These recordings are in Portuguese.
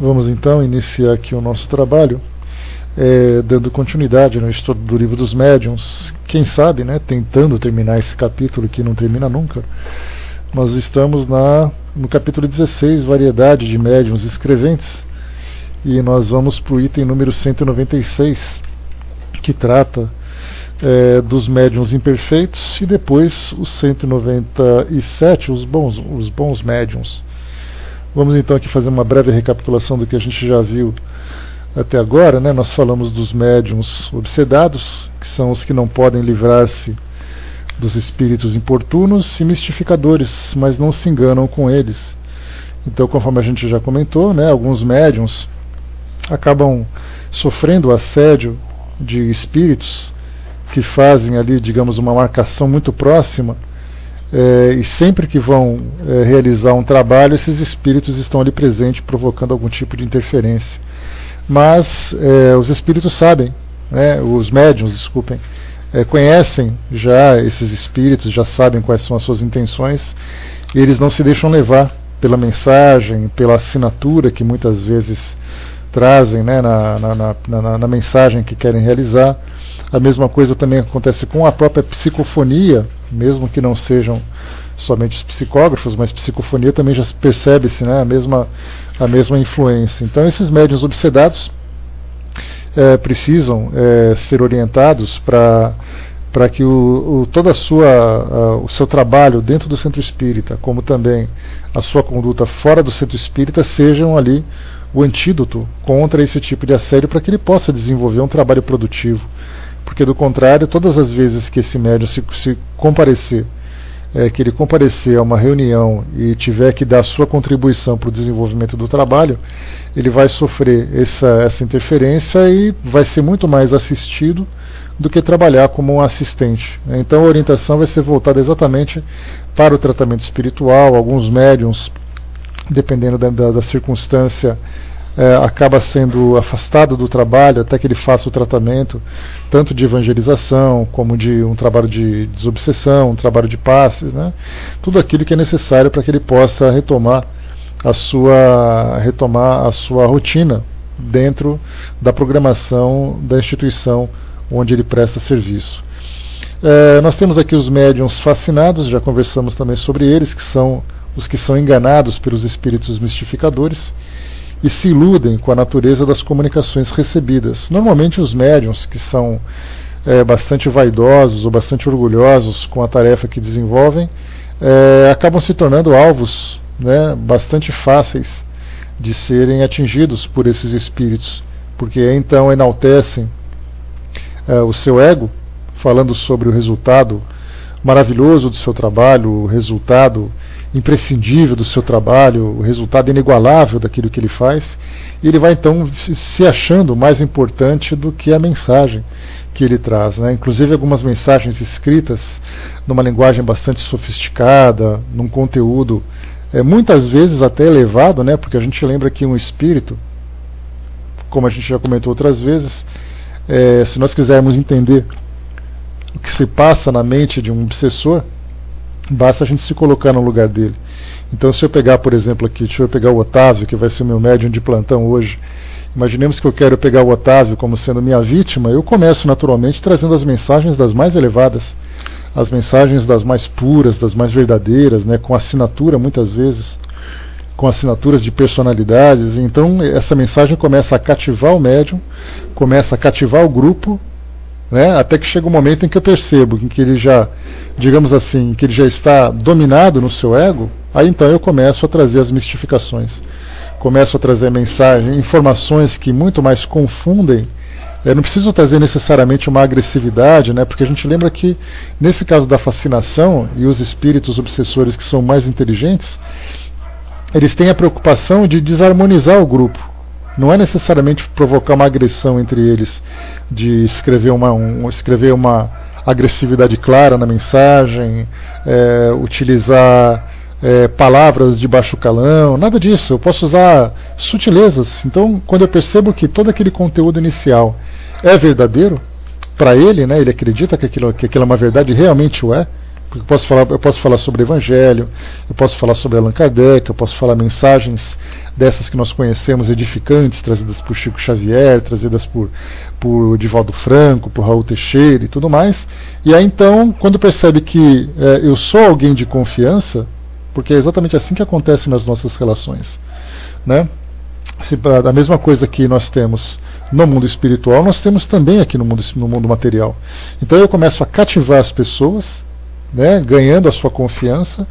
Vamos então iniciar aqui o nosso trabalho, dando continuidade no estudo do Livro dos Médiuns. Quem sabe, né, tentando terminar esse capítulo que não termina nunca. Nós estamos no capítulo 16, Variedade de Médiuns Escreventes, e nós vamos para o item número 196, que trata dos médiuns imperfeitos, e depois o 197, os bons médiuns. Vamos então aqui fazer uma breve recapitulação do que a gente já viu até agora, né? Nós falamos dos médiuns obsedados, que são os que não podem livrar-se dos espíritos importunos e mistificadores, mas não se enganam com eles. Então, conforme a gente já comentou, né, alguns médiuns acabam sofrendo o assédio de espíritos que fazem ali, digamos, uma marcação muito próxima, e sempre que vão realizar um trabalho, esses espíritos estão ali presentes, provocando algum tipo de interferência. Mas os espíritos sabem, né, os médiuns, desculpem, conhecem já esses espíritos, já sabem quais são as suas intenções, e eles não se deixam levar pela mensagem, pela assinatura que muitas vezes trazem, né, na mensagem que querem realizar. A mesma coisa também acontece com a própria psicofonia, mesmo que não sejam somente os psicógrafos, mas psicofonia também já percebe-se, né, a mesma influência. Então esses médiuns obsedados precisam ser orientados para que todo o seu trabalho dentro do centro espírita, como também a sua conduta fora do centro espírita, sejam ali o antídoto contra esse tipo de assédio, para que ele possa desenvolver um trabalho produtivo. Porque do contrário, todas as vezes que esse médium se comparecer, que ele comparecer a uma reunião e tiver que dar a sua contribuição para o desenvolvimento do trabalho, ele vai sofrer essa interferência e vai ser muito mais assistido do que trabalhar como um assistente. Então a orientação vai ser voltada exatamente para o tratamento espiritual. Alguns médiuns, dependendo da circunstância, acaba sendo afastado do trabalho até que ele faça o tratamento, tanto de evangelização como de um trabalho de desobsessão, um trabalho de passes, né? Tudo aquilo que é necessário para que ele possa retomar a sua rotina dentro da programação da instituição onde ele presta serviço. Nós temos aqui os médiuns fascinados, já conversamos também sobre eles, que são os que são enganados pelos espíritos mistificadores e se iludem com a natureza das comunicações recebidas. Normalmente os médiuns que são bastante vaidosos ou bastante orgulhosos com a tarefa que desenvolvem, acabam se tornando alvos, né, bastante fáceis de serem atingidos por esses espíritos, porque então enaltecem o seu ego, falando sobre o resultado maravilhoso do seu trabalho, o resultado imprescindível do seu trabalho, o resultado inigualável daquilo que ele faz, e ele vai então se achando mais importante do que a mensagem que ele traz, né? Inclusive algumas mensagens escritas numa linguagem bastante sofisticada, num conteúdo muitas vezes até elevado, né? Porque a gente lembra que um espírito, como a gente já comentou outras vezes, se nós quisermos entender o que se passa na mente de um obsessor, basta a gente se colocar no lugar dele. Então, se eu pegar, por exemplo, aqui, deixa eu pegar o Otávio, que vai ser meu médium de plantão hoje. Imaginemos que eu quero pegar o Otávio como sendo minha vítima. Eu começo naturalmente trazendo as mensagens das mais elevadas, as mensagens das mais puras, das mais verdadeiras, né, com assinatura muitas vezes, com assinaturas de personalidades. Então essa mensagem começa a cativar o médium, começa a cativar o grupo, né, até que chega um momento em que eu percebo que ele já, digamos assim, que ele já está dominado no seu ego. Aí então eu começo a trazer as mistificações, começo a trazer mensagens, informações que muito mais confundem. Eu não preciso trazer necessariamente uma agressividade, né, porque a gente lembra que nesse caso da fascinação, e os espíritos obsessores que são mais inteligentes, eles têm a preocupação de desarmonizar o grupo. Não é necessariamente provocar uma agressão entre eles, de escrever uma agressividade clara na mensagem, utilizar palavras de baixo calão, nada disso. Eu posso usar sutilezas. Então, quando eu percebo que todo aquele conteúdo inicial é verdadeiro, para ele, né, ele acredita que aquilo é uma verdade, realmente o é, Porque eu posso falar sobre o Evangelho, eu posso falar sobre Allan Kardec, eu posso falar mensagens dessas que nós conhecemos, edificantes, trazidas por Chico Xavier, trazidas por Divaldo Franco, por Raul Teixeira e tudo mais. E aí então, quando percebe que eu sou alguém de confiança, porque é exatamente assim que acontece nas nossas relações, né? A mesma coisa que nós temos no mundo espiritual, nós temos também aqui no mundo material. Então eu começo a cativar as pessoas, né, ganhando a sua confiança,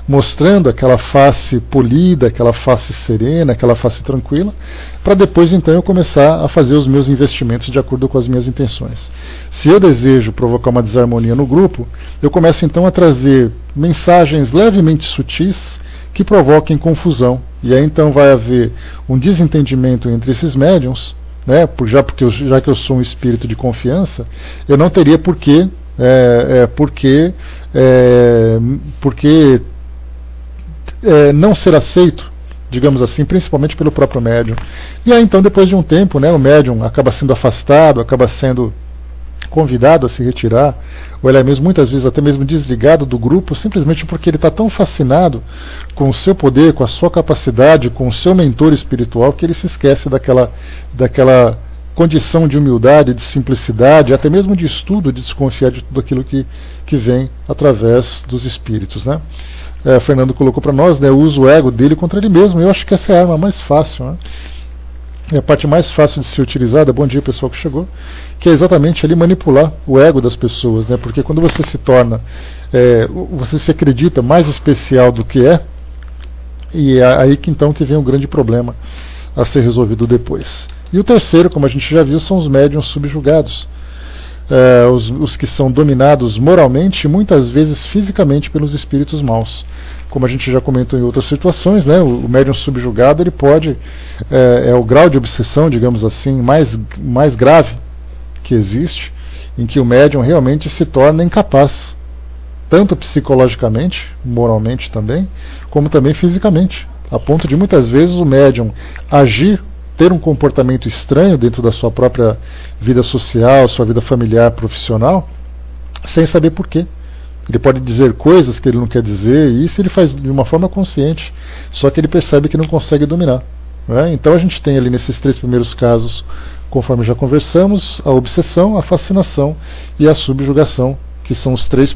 mostrando aquela face polida, aquela face serena, aquela face tranquila, para depois então eu começar a fazer os meus investimentos de acordo com as minhas intenções. Se eu desejo provocar uma desarmonia no grupo, eu começo então a trazer mensagens levemente sutis que provoquem confusão. E aí então vai haver um desentendimento entre esses médiuns, né, já que eu sou um espírito de confiança, eu não teria porque não ser aceito, digamos assim, principalmente pelo próprio médium. E aí então, depois de um tempo, né, o médium acaba sendo afastado, acaba sendo convidado a se retirar, ou ele é mesmo, muitas vezes até mesmo desligado do grupo, simplesmente porque ele está tão fascinado com o seu poder, com a sua capacidade, com o seu mentor espiritual, que ele se esquece daquela condição de humildade, de simplicidade, até mesmo de estudo, de desconfiar de tudo aquilo que vem através dos espíritos, né? Fernando colocou para nós, né, usa o ego dele contra ele mesmo. Eu acho que essa é a arma mais fácil, né? É a parte mais fácil de ser utilizada. Bom dia, pessoal que chegou, que é exatamente ali manipular o ego das pessoas, né? Porque quando você se torna, você se acredita mais especial do que é, e é aí que então que vem o grande problema a ser resolvido depois. E o terceiro, como a gente já viu, são os médiuns subjugados, os que são dominados moralmente e muitas vezes fisicamente pelos espíritos maus. Como a gente já comentou em outras situações, né, o médium subjugado ele pode, é o grau de obsessão, digamos assim, mais grave que existe, em que o médium realmente se torna incapaz, tanto psicologicamente, moralmente também, como também fisicamente, a ponto de muitas vezes o médium agir, ter um comportamento estranho dentro da sua própria vida social, sua vida familiar, profissional, sem saber porquê. Ele pode dizer coisas que ele não quer dizer, e isso ele faz de uma forma consciente, só que ele percebe que não consegue dominar, né? Então a gente tem ali nesses três primeiros casos, conforme já conversamos, a obsessão, a fascinação e a subjugação, que são os três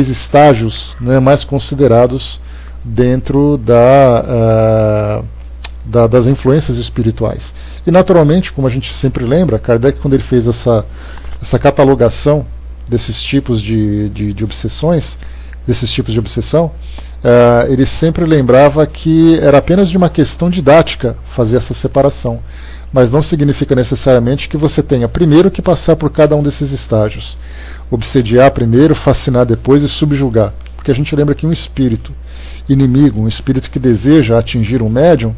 estágios, né, mais considerados dentro das influências espirituais. E naturalmente, como a gente sempre lembra, Kardec, quando ele fez essa catalogação desses tipos de obsessões, desses tipos de obsessão, ele sempre lembrava que era apenas de uma questão didática fazer essa separação, mas não significa necessariamente que você tenha primeiro que passar por cada um desses estágios, obsediar primeiro, fascinar depois e subjugar, porque a gente lembra que um espírito inimigo, um espírito que deseja atingir um médium,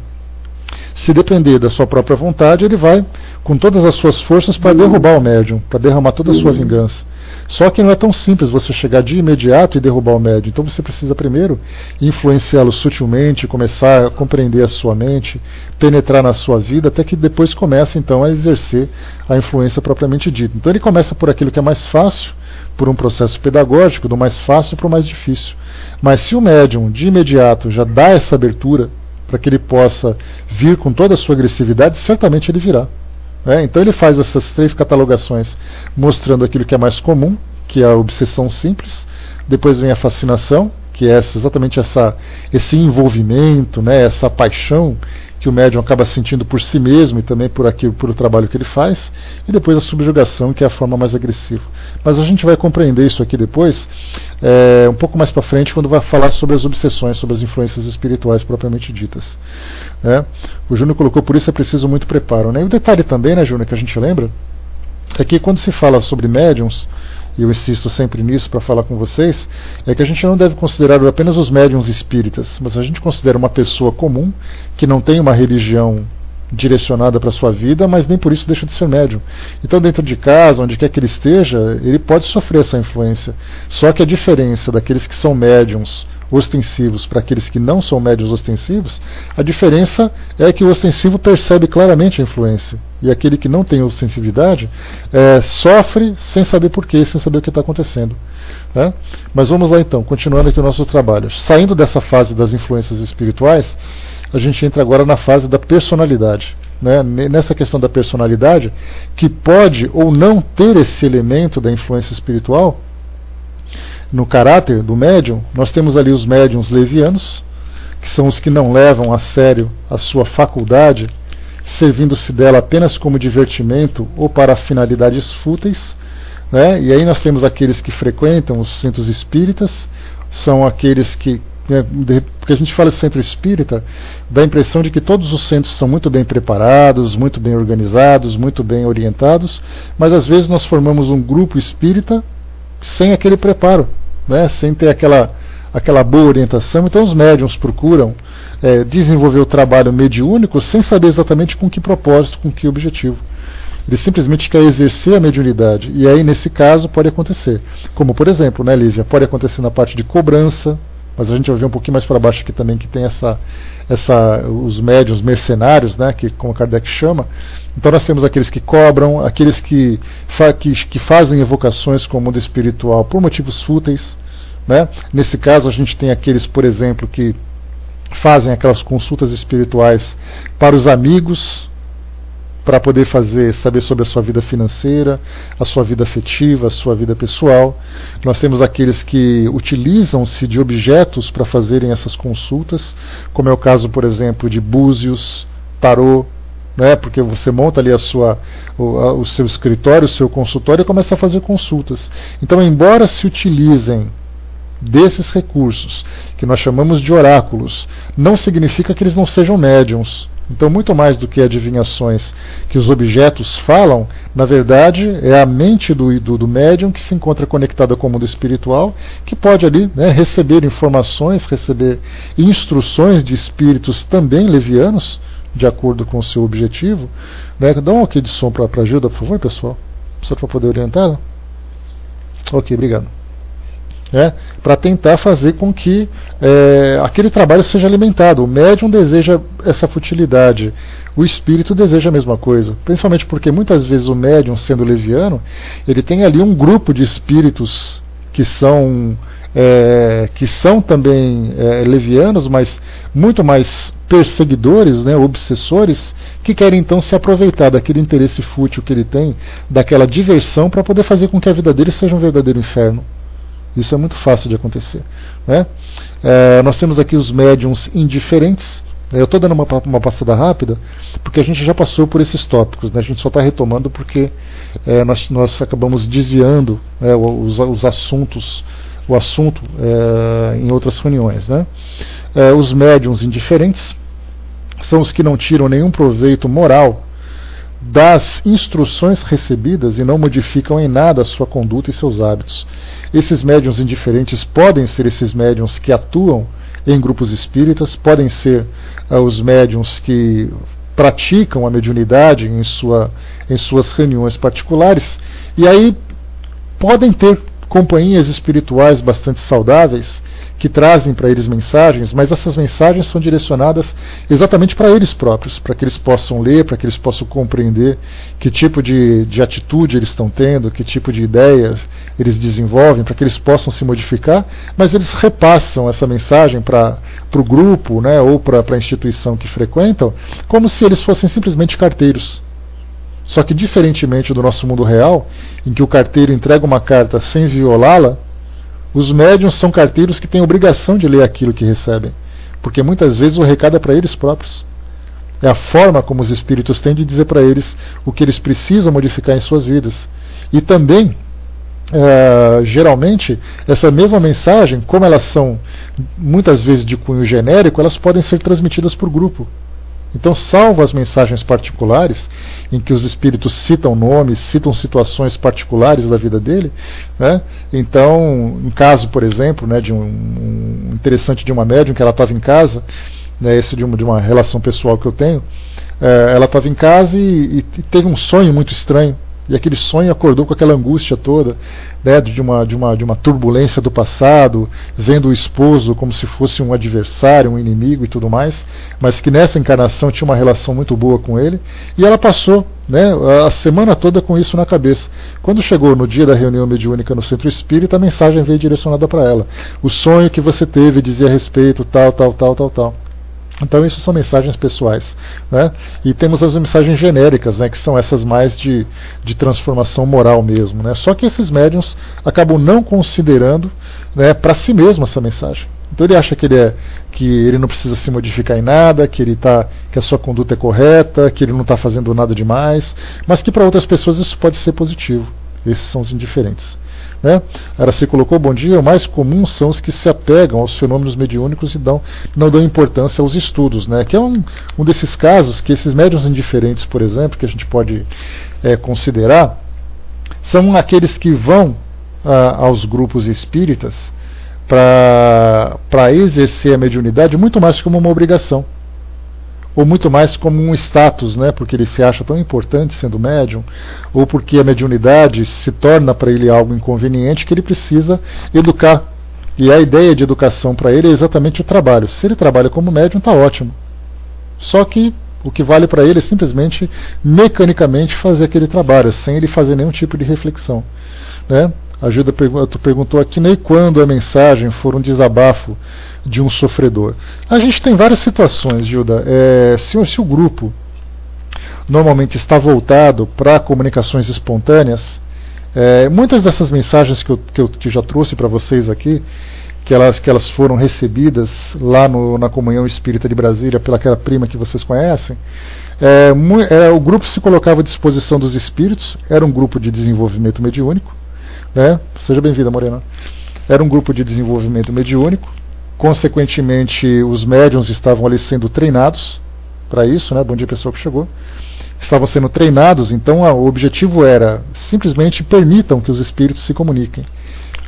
se depender da sua própria vontade, ele vai com todas as suas forças para derrubar o médium, para derramar toda a sua vingança. Só que não é tão simples você chegar de imediato e derrubar o médium. Então você precisa primeiro influenciá-lo sutilmente, começar a compreender a sua mente, penetrar na sua vida, até que depois comece então a exercer a influência propriamente dita. Então ele começa por aquilo que é mais fácil, por um processo pedagógico, do mais fácil para o mais difícil. Mas se o médium de imediato já dá essa abertura para que ele possa vir com toda a sua agressividade, certamente ele virá. Então ele faz essas três catalogações, mostrando aquilo que é mais comum, que é a obsessão simples, depois vem a fascinação, que é exatamente esse envolvimento, né, essa paixão que o médium acaba sentindo por si mesmo e também por o trabalho que ele faz, e depois a subjugação, que é a forma mais agressiva. Mas a gente vai compreender isso aqui depois, um pouco mais para frente, quando vai falar sobre as obsessões, sobre as influências espirituais propriamente ditas. O Júnior colocou, por isso é preciso muito preparo, né? E o detalhe também, né, Júnior, que a gente lembra, é que quando se fala sobre médiums, e eu insisto sempre nisso para falar com vocês, é que a gente não deve considerar apenas os médiums espíritas, mas a gente considera uma pessoa comum, que não tem uma religião direcionada para a sua vida, mas nem por isso deixa de ser médium. Então dentro de casa, onde quer que ele esteja, ele pode sofrer essa influência. Só que a diferença daqueles que são médiums ostensivos para aqueles que não são médiums ostensivos, a diferença é que o ostensivo percebe claramente a influência, e aquele que não tem sensibilidade sofre sem saber porquê, sem saber o que está acontecendo. Né? Mas vamos lá então, continuando aqui o nosso trabalho. Saindo dessa fase das influências espirituais, a gente entra agora na fase da personalidade. Né? Nessa questão da personalidade, que pode ou não ter esse elemento da influência espiritual, no caráter do médium, nós temos ali os médiums levianos, que são os que não levam a sério a sua faculdade, servindo-se dela apenas como divertimento ou para finalidades fúteis. Né? E aí nós temos aqueles que frequentam os centros espíritas, são aqueles que, porque a gente fala de centro espírita, dá a impressão de que todos os centros são muito bem preparados, muito bem organizados, muito bem orientados, mas às vezes nós formamos um grupo espírita sem aquele preparo, né? Sem ter aquela boa orientação. Então os médiuns procuram desenvolver o trabalho mediúnico sem saber exatamente com que propósito, com que objetivo. Ele simplesmente quer exercer a mediunidade. E aí, nesse caso, pode acontecer. Como, por exemplo, né, Lívia, pode acontecer na parte de cobrança, mas a gente vai ver um pouquinho mais para baixo aqui também, que tem os médiuns mercenários, né, que, como Kardec chama. Então nós temos aqueles que cobram, aqueles que fazem evocações com o mundo espiritual por motivos fúteis. Né? Nesse caso, a gente tem aqueles, por exemplo, que fazem aquelas consultas espirituais para os amigos, para poder saber sobre a sua vida financeira, a sua vida afetiva, a sua vida pessoal. Nós temos aqueles que utilizam-se de objetos para fazerem essas consultas, como é o caso, por exemplo, de búzios, tarô, né? Porque você monta ali o seu escritório, o seu consultório e começa a fazer consultas. Então, embora se utilizem desses recursos, que nós chamamos de oráculos, não significa que eles não sejam médiums. Então, muito mais do que adivinhações que os objetos falam, na verdade, é a mente do médium que se encontra conectada com o mundo espiritual, que pode ali, né, receber informações, receber instruções de espíritos também levianos, de acordo com o seu objetivo. Né? Dá um ok de som para a Gilda, por favor, pessoal, só para poder orientá-la. Ok, obrigado. Para tentar fazer com que aquele trabalho seja alimentado. O médium deseja essa futilidade, o espírito deseja a mesma coisa, principalmente porque muitas vezes o médium, sendo leviano, ele tem ali um grupo de espíritos que são também levianos, mas muito mais perseguidores, né, obsessores, que querem então se aproveitar daquele interesse fútil que ele tem, daquela diversão, para poder fazer com que a vida dele seja um verdadeiro inferno. Isso é muito fácil de acontecer. Né? Nós temos aqui os médiums indiferentes. Eu estou dando uma passada rápida, porque a gente já passou por esses tópicos. Né? A gente só está retomando porque nós acabamos desviando, né, os assuntos, o assunto em outras reuniões. Né? Os médiums indiferentes são os que não tiram nenhum proveito moral das instruções recebidas e não modificam em nada a sua conduta e seus hábitos. Esses médiuns indiferentes podem ser esses médiuns que atuam em grupos espíritas, podem ser os médiuns que praticam a mediunidade em suas reuniões particulares, e aí podem ter companhias espirituais bastante saudáveis que trazem para eles mensagens, mas essas mensagens são direcionadas exatamente para eles próprios, para que eles possam ler, para que eles possam compreender que tipo de atitude eles estão tendo, que tipo de ideia eles desenvolvem, para que eles possam se modificar, mas eles repassam essa mensagem para o grupo, né, ou para a instituição que frequentam, como se eles fossem simplesmente carteiros. Só que, diferentemente do nosso mundo real, em que o carteiro entrega uma carta sem violá-la, os médiuns são carteiros que têm obrigação de ler aquilo que recebem, porque muitas vezes o recado é para eles próprios. É a forma como os espíritos têm de dizer para eles o que eles precisam modificar em suas vidas. E também, geralmente, essa mesma mensagem, como elas são muitas vezes de cunho genérico, elas podem ser transmitidas por grupo. Então, salvo as mensagens particulares, em que os espíritos citam nomes, citam situações particulares da vida dele, né? Então, um caso, por exemplo, né, interessante de uma médium, que ela estava em casa, né, esse de uma relação pessoal que eu tenho, ela estava em casa e teve um sonho muito estranho, e aquele sonho acordou com aquela angústia toda, né, de uma turbulência do passado, vendo o esposo como se fosse um adversário, um inimigo e tudo mais, mas que nessa encarnação tinha uma relação muito boa com ele, e ela passou, né, a semana toda com isso na cabeça. Quando chegou no dia da reunião mediúnica no Centro Espírita, a mensagem veio direcionada para ela. O sonho que você teve dizia a respeito tal. Então isso são mensagens pessoais, né? E temos as mensagens genéricas, né, que são essas mais de transformação moral mesmo, né? Só que esses médiuns acabam não considerando, né, para si mesmo essa mensagem. Então ele acha que ele não precisa se modificar em nada, que a sua conduta é correta, que ele não está fazendo nada demais, mas que para outras pessoas isso pode ser positivo. Esses são os indiferentes, né? Araci colocou: bom dia, o mais comum são os que se apegam aos fenômenos mediúnicos e não dão importância aos estudos, né? Que é um desses casos que esses médiuns indiferentes, por exemplo, que a gente pode considerar, são aqueles que vão aos grupos espíritas para exercer a mediunidade muito mais como uma obrigação, ou muito mais como um status, né, porque ele se acha tão importante sendo médium, ou porque a mediunidade se torna para ele algo inconveniente que ele precisa educar. E a ideia de educação para ele é exatamente o trabalho. Se ele trabalha como médium, está ótimo. Só que o que vale para ele é simplesmente, mecanicamente, fazer aquele trabalho, sem ele fazer nenhum tipo de reflexão, né? A Gilda perguntou aqui, nem quando a mensagem for um desabafo de um sofredor. A gente tem várias situações, Gilda. Se o grupo normalmente está voltado para comunicações espontâneas, muitas dessas mensagens que eu já trouxe para vocês aqui, que elas foram recebidas lá na Comunhão Espírita de Brasília pelaquela prima que vocês conhecem, o grupo se colocava à disposição dos espíritos, era um grupo de desenvolvimento mediúnico, né? Seja bem-vinda, Morena. Era um grupo de desenvolvimento mediúnico, consequentemente os médiuns estavam ali sendo treinados para isso, né? Bom dia, pessoal que chegou. Estavam sendo treinados, então o objetivo era simplesmente permitam que os espíritos se comuniquem.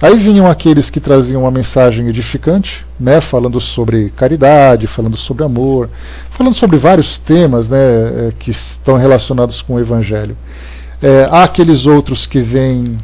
Aí vinham aqueles que traziam uma mensagem edificante, né, falando sobre caridade, falando sobre amor, falando sobre vários temas, né, que estão relacionados com o Evangelho. Há aqueles outros que vêm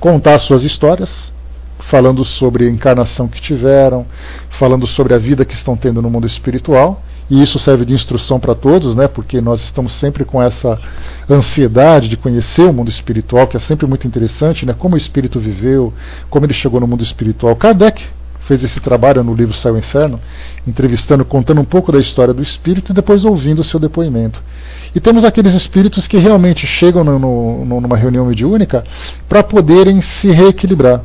contar suas histórias, falando sobre a encarnação que tiveram, falando sobre a vida que estão tendo no mundo espiritual, e isso serve de instrução para todos, né, porque nós estamos sempre com essa ansiedade de conhecer o mundo espiritual, que é sempre muito interessante, né, como o espírito viveu, como ele chegou no mundo espiritual. Kardec fez esse trabalho no livro Céu e Inferno, entrevistando, contando um pouco da história do espírito e depois ouvindo o seu depoimento. E temos aqueles espíritos que realmente chegam numa reunião mediúnica para poderem se reequilibrar.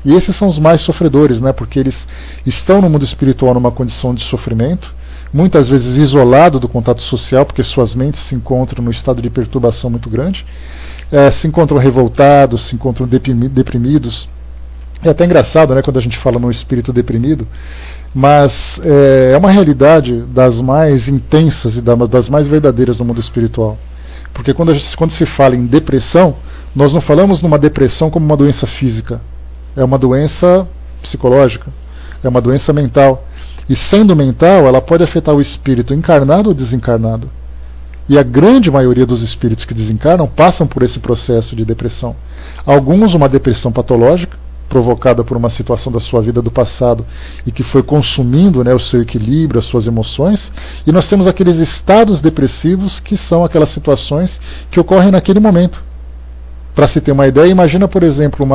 E esses são os mais sofredores, né, porque eles estão no mundo espiritual numa condição de sofrimento, muitas vezes isolado do contato social, porque suas mentes se encontram no estado de perturbação muito grande, se encontram revoltados, se encontram deprimidos. É até engraçado, né, quando a gente fala num espírito deprimido, mas é uma realidade das mais intensas e das mais verdadeiras no mundo espiritual. Porque quando se fala em depressão, nós não falamos numa depressão como uma doença física. É uma doença psicológica, é uma doença mental. E sendo mental, ela pode afetar o espírito encarnado ou desencarnado. E a grande maioria dos espíritos que desencarnam passam por esse processo de depressão. Alguns uma depressão patológica, provocada por uma situação da sua vida do passado e que foi consumindo, né, o seu equilíbrio, as suas emoções, e nós temos aqueles estados depressivos que são aquelas situações que ocorrem naquele momento. Para se ter uma ideia, imagina, por exemplo,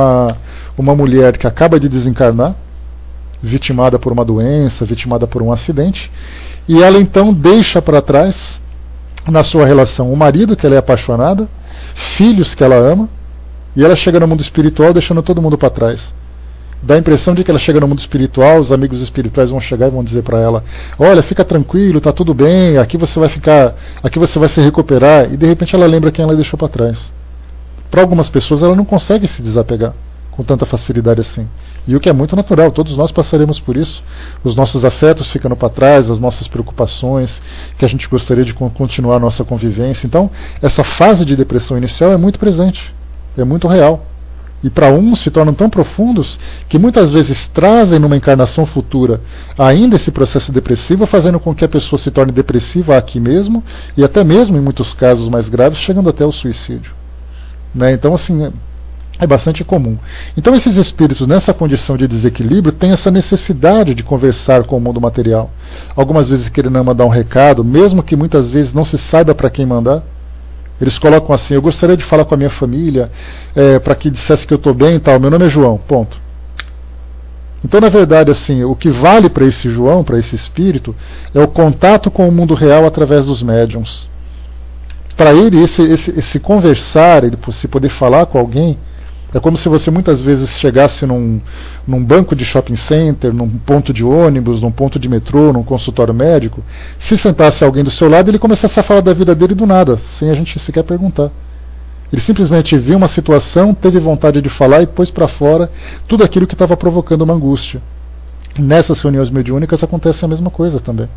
uma mulher que acaba de desencarnar, vitimada por uma doença, vitimada por um acidente, e ela então deixa para trás, na sua relação, o marido que ela é apaixonada, filhos que ela ama, e ela chega no mundo espiritual deixando todo mundo para trás. Dá a impressão de que ela chega no mundo espiritual, os amigos espirituais vão chegar e vão dizer para ela: olha, fica tranquilo, tá tudo bem, aqui você vai ficar, aqui você vai se recuperar, e de repente ela lembra quem ela deixou para trás. Para algumas pessoas ela não consegue se desapegar com tanta facilidade assim. E o que é muito natural, todos nós passaremos por isso. Os nossos afetos ficando para trás, as nossas preocupações, que a gente gostaria de continuar a nossa convivência. Então, essa fase de depressão inicial é muito presente, é muito real. E para uns se tornam tão profundos que muitas vezes trazem numa encarnação futura ainda esse processo depressivo, fazendo com que a pessoa se torne depressiva aqui mesmo, e até mesmo, em muitos casos mais graves, chegando até o suicídio. né? Então, assim, é bastante comum. Então esses espíritos nessa condição de desequilíbrio têm essa necessidade de conversar com o mundo material. Algumas vezes querendo mandar um recado, mesmo que muitas vezes não se saiba para quem mandar. Eles colocam assim: eu gostaria de falar com a minha família, para que dissesse que eu estou bem e tal, meu nome é João, ponto. Então, na verdade, assim, o que vale para esse João, para esse espírito, é o contato com o mundo real através dos médiums. Para ele, esse conversar, ele se poder falar com alguém, é como se você muitas vezes chegasse num banco de shopping center, num ponto de ônibus, num ponto de metrô, num consultório médico, se sentasse alguém do seu lado e ele começasse a falar da vida dele do nada, sem a gente sequer perguntar. Ele simplesmente viu uma situação, teve vontade de falar e pôs para fora tudo aquilo que estava provocando uma angústia. Nessas reuniões mediúnicas acontece a mesma coisa também.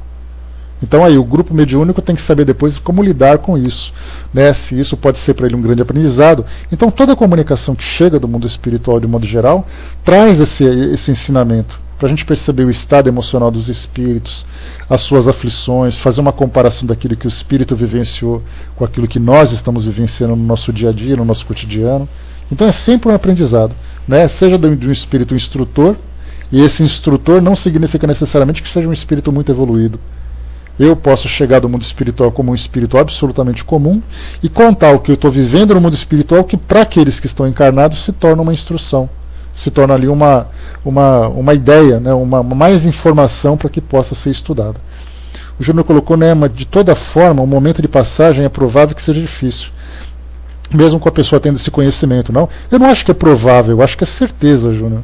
Então aí o grupo mediúnico tem que saber depois como lidar com isso, né? Se isso pode ser para ele um grande aprendizado. Então toda a comunicação que chega do mundo espiritual de modo geral traz esse ensinamento, para a gente perceber o estado emocional dos espíritos, as suas aflições, fazer uma comparação daquilo que o espírito vivenciou com aquilo que nós estamos vivenciando no nosso dia a dia, no nosso cotidiano. Então é sempre um aprendizado, né? Seja de um espírito instrutor, e esse instrutor não significa necessariamente que seja um espírito muito evoluído. Eu posso chegar do mundo espiritual como um espírito absolutamente comum e contar o que eu estou vivendo no mundo espiritual, que para aqueles que estão encarnados se torna uma instrução, se torna ali uma ideia, né, uma mais informação para que possa ser estudada. O Júnior colocou, né, mas de toda forma, o momento de passagem é provável que seja difícil, mesmo com a pessoa tendo esse conhecimento. Não, eu não acho que é provável, eu acho que é certeza, Júnior.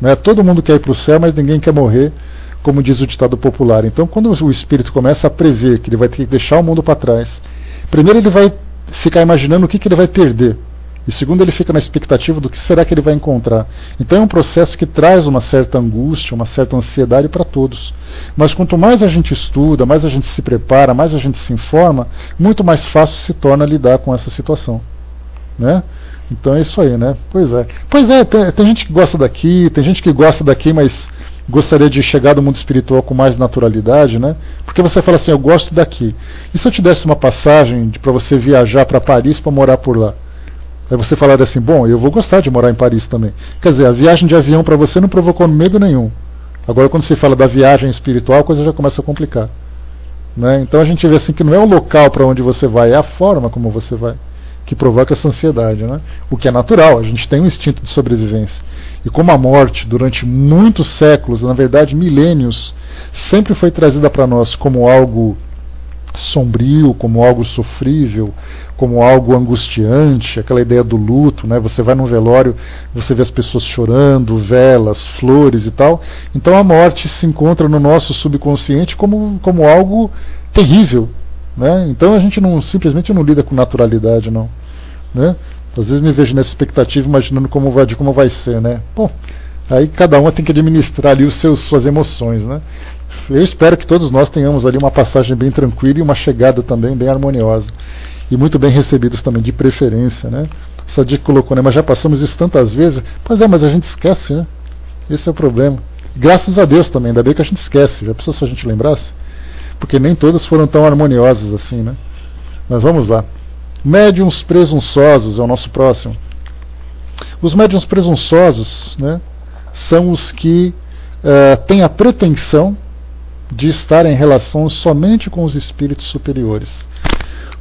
Né, todo mundo quer ir para o céu, mas ninguém quer morrer, como diz o ditado popular. Então, quando o espírito começa a prever que ele vai ter que deixar o mundo para trás, primeiro ele vai ficar imaginando o que ele vai perder, e segundo ele fica na expectativa do que será que ele vai encontrar. Então é um processo que traz uma certa angústia, uma certa ansiedade para todos. Mas quanto mais a gente estuda, mais a gente se prepara, mais a gente se informa, muito mais fácil se torna lidar com essa situação, né? Então é isso aí, né? Pois é, tem gente que gosta daqui, tem gente que gosta daqui, mas gostaria de chegar do mundo espiritual com mais naturalidade, né? Porque você fala assim: eu gosto daqui. E se eu te desse uma passagem para você viajar para Paris para morar por lá? Aí você falaria assim: bom, eu vou gostar de morar em Paris também. Quer dizer, a viagem de avião para você não provocou medo nenhum. Agora, quando você fala da viagem espiritual, a coisa já começa a complicar, né? Então a gente vê assim que não é o local para onde você vai, é a forma como você vai que provoca essa ansiedade, né? O que é natural, a gente tem um instinto de sobrevivência. E como a morte, durante muitos séculos, na verdade milênios, sempre foi trazida para nós como algo sombrio, como algo sofrível, como algo angustiante, aquela ideia do luto, né? Você vai num velório, você vê as pessoas chorando, velas, flores e tal. Então a morte se encontra no nosso subconsciente como algo terrível, né? Então a gente simplesmente não lida com naturalidade, não, né? Às vezes me vejo nessa expectativa, imaginando como vai ser, né? Bom, aí cada um tem que administrar ali suas emoções, né? Eu espero que todos nós tenhamos ali uma passagem bem tranquila e uma chegada também bem harmoniosa. E muito bem recebidos também, de preferência, né? Essa dica colocou, né? Mas já passamos isso tantas vezes. Pois é, mas a gente esquece, né? Esse é o problema. E graças a Deus também, ainda bem que a gente esquece. Já pensou se a gente lembrasse? Porque nem todas foram tão harmoniosas assim, né? Mas vamos lá. Médiuns presunçosos é o nosso próximo. Os médiuns presunçosos, né, são os que têm a pretensão de estar em relação somente com os espíritos superiores.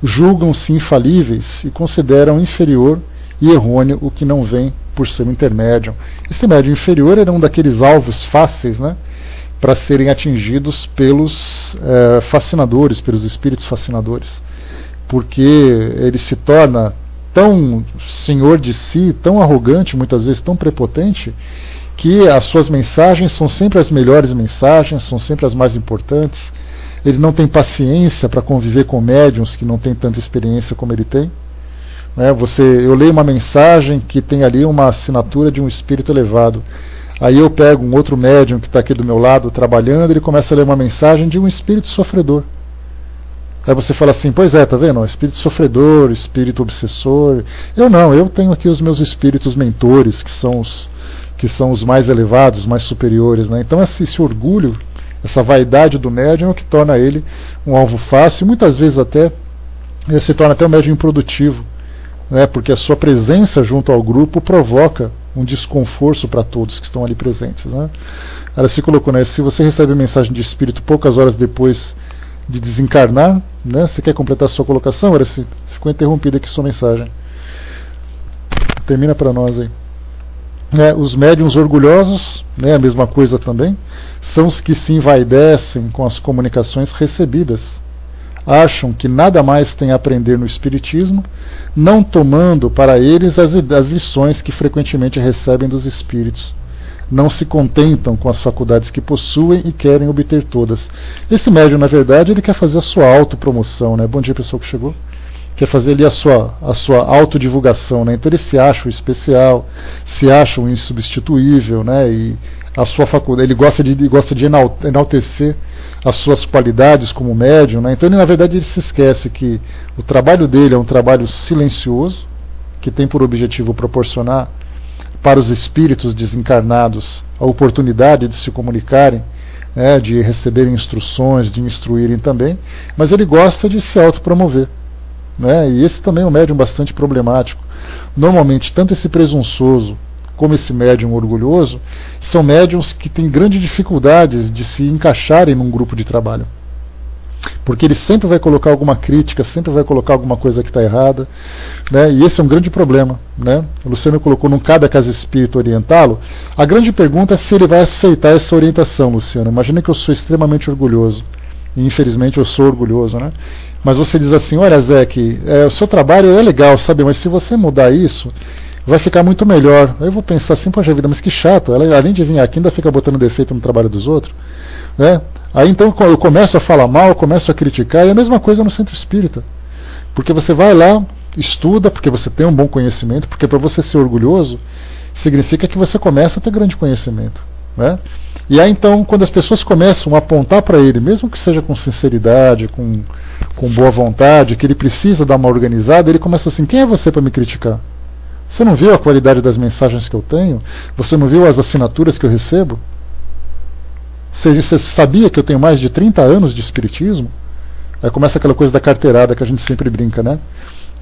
Julgam-se infalíveis e consideram inferior e errôneo o que não vem por ser um intermédio. Esse médium inferior era um daqueles alvos fáceis, né, para serem atingidos pelos fascinadores, pelos espíritos fascinadores, porque ele se torna tão senhor de si, tão arrogante, muitas vezes tão prepotente, que as suas mensagens são sempre as melhores mensagens, são sempre as mais importantes. Ele não tem paciência para conviver com médiuns que não têm tanta experiência como ele tem, né? Eu leio uma mensagem que tem ali uma assinatura de um espírito elevado. Aí eu pego um outro médium que está aqui do meu lado trabalhando, ele começa a ler uma mensagem de um espírito sofredor. Aí você fala assim: pois é, tá vendo? Espírito sofredor, espírito obsessor. Eu tenho aqui os meus espíritos mentores, que são os mais elevados, mais superiores, né? Então esse orgulho, essa vaidade do médium é o que torna ele um alvo fácil, e muitas vezes até ele se torna até um médium improdutivo, né, porque a sua presença junto ao grupo provoca um desconforto para todos que estão ali presentes, né? Ela se colocou, né, se você recebe mensagem de espírito poucas horas depois de desencarnar, né, você quer completar a sua colocação? Ficou interrompida aqui sua mensagem. Termina para nós aí. Os médiuns orgulhosos, né, a mesma coisa também, são os que se envaidecem com as comunicações recebidas. Acham que nada mais têm a aprender no Espiritismo, não tomando para eles as lições que frequentemente recebem dos espíritos. Não se contentam com as faculdades que possuem e querem obter todas. Esse médium, na verdade, ele quer fazer a sua autopromoção, né? Bom dia, pessoal que chegou. Quer fazer ali a sua autodivulgação, né? Então ele se acha o especial, se acha o insubstituível, né? E a sua faculdade, ele gosta de enaltecer as suas qualidades como médium, né? Então ele, na verdade, ele se esquece que o trabalho dele é um trabalho silencioso, que tem por objetivo proporcionar para os espíritos desencarnados a oportunidade de se comunicarem, né? De receberem instruções, de instruírem também, mas ele gosta de se autopromover. Né? E esse também é um médium bastante problemático. Normalmente, tanto esse presunçoso como esse médium orgulhoso são médiums que têm grandes dificuldades de se encaixarem num grupo de trabalho. Porque ele sempre vai colocar alguma crítica, sempre vai colocar alguma coisa que está errada, né? E esse é um grande problema, né? O Luciano colocou, não cabe a casa espírita orientá-lo. A grande pergunta é se ele vai aceitar essa orientação, Luciano. Imagina que eu sou extremamente orgulhoso. E infelizmente eu sou orgulhoso, né? Mas você diz assim, olha, Zé, que o seu trabalho é legal, sabe? Mas se você mudar isso, vai ficar muito melhor. Eu vou pensar assim, poxa vida, mas que chato. Ela, além de vir aqui, ainda fica botando defeito no trabalho dos outros, né? Aí então eu começo a falar mal, eu começo a criticar, e a mesma coisa no centro espírita. Porque você vai lá, estuda, porque você tem um bom conhecimento, porque para você ser orgulhoso, significa que você começa a ter grande conhecimento, né? E aí então, quando as pessoas começam a apontar para ele, mesmo que seja com sinceridade, com boa vontade, que ele precisa dar uma organizada, ele começa assim, quem é você para me criticar? Você não viu a qualidade das mensagens que eu tenho? Você não viu as assinaturas que eu recebo? Você sabia que eu tenho mais de 30 anos de espiritismo? Aí começa aquela coisa da carteirada que a gente sempre brinca, né?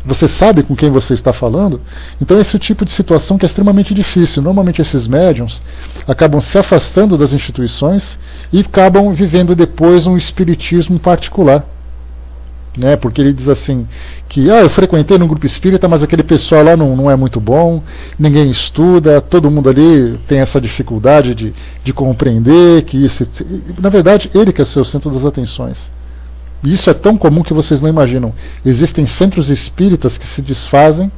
Você sabe com quem você está falando? Então esse é o tipo de situação que é extremamente difícil. Normalmente esses médiuns acabam se afastando das instituições e acabam vivendo depois um espiritismo particular. Né? Porque ele diz assim, que eu frequentei num grupo espírita, mas aquele pessoal lá não é muito bom, ninguém estuda, todo mundo ali tem essa dificuldade de compreender que isso... Na verdade, ele quer ser o centro das atenções. E isso é tão comum que vocês não imaginam. Existem centros espíritas que se desfazem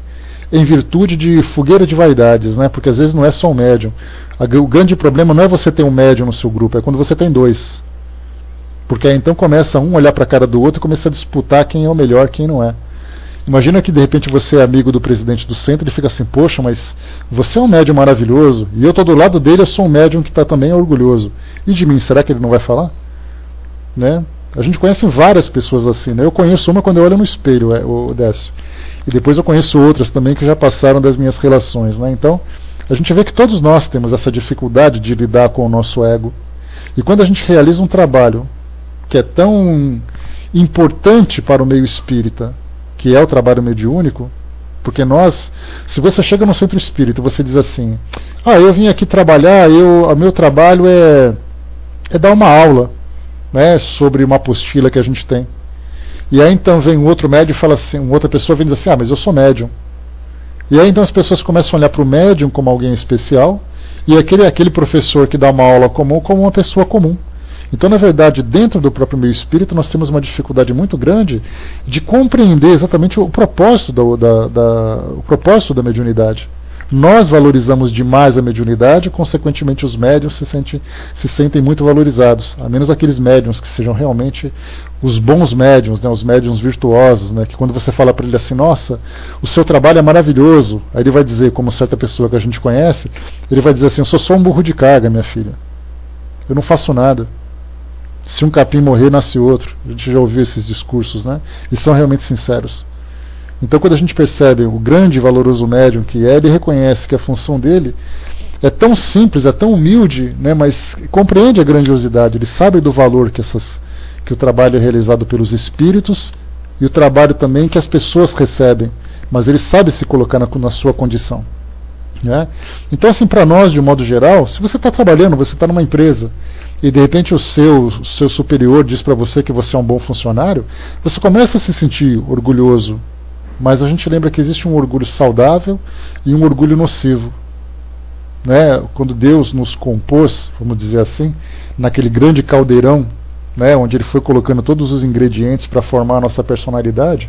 em virtude de fogueira de vaidades, né? Porque às vezes não é só um médium. O grande problema não é você ter um médium no seu grupo, é quando você tem dois. Porque aí então começa um olhar para a cara do outro e começa a disputar quem é o melhor, quem não é. Imagina que de repente você é amigo do presidente do centro e fica assim, poxa, mas você é um médium maravilhoso, e eu estou do lado dele, eu sou um médium que está também orgulhoso. E de mim, será que ele não vai falar? Né? A gente conhece várias pessoas assim, né? Eu conheço uma quando eu olho no espelho, o Décio. E depois eu conheço outras também que já passaram das minhas relações, né? Então, a gente vê que todos nós temos essa dificuldade de lidar com o nosso ego. E quando a gente realiza um trabalho que é tão importante para o meio espírita, que é o trabalho mediúnico, porque nós, se você chega no centro espírita e você diz assim, eu vim aqui trabalhar, o meu trabalho é dar uma aula, né, sobre uma apostila que a gente tem. E aí então vem um outro médium e fala assim, uma outra pessoa vem dizer assim, mas eu sou médium. E aí então as pessoas começam a olhar para o médium como alguém especial, e aquele professor que dá uma aula comum como uma pessoa comum. Então, na verdade, dentro do próprio meio espírita, nós temos uma dificuldade muito grande de compreender exatamente o propósito o propósito da mediunidade. Nós valorizamos demais a mediunidade, consequentemente os médiuns se sentem muito valorizados, a menos aqueles médiuns que sejam realmente os bons médiuns, né, os médiuns virtuosos, né, que quando você fala para ele assim, nossa, o seu trabalho é maravilhoso, aí ele vai dizer, como certa pessoa que a gente conhece, ele vai dizer assim, eu sou só um burro de carga, minha filha, eu não faço nada. Se um capim morrer, nasce outro. A gente já ouviu esses discursos, né? E são realmente sinceros. Então, quando a gente percebe o grande e valoroso médium que é, ele reconhece que a função dele é tão simples, é tão humilde, né? Mas compreende a grandiosidade. Ele sabe do valor que o trabalho é realizado pelos espíritos e o trabalho também que as pessoas recebem mas ele sabe se colocar na sua condição. Né? Então, assim, para nós, de um modo geral, se você está trabalhando, você está numa empresa, e de repente o seu superior diz para você que você é um bom funcionário, você começa a se sentir orgulhoso, mas a gente lembra que existe um orgulho saudável e um orgulho nocivo. Né? Quando Deus nos compôs, vamos dizer assim, naquele grande caldeirão, né, onde ele foi colocando todos os ingredientes para formar a nossa personalidade,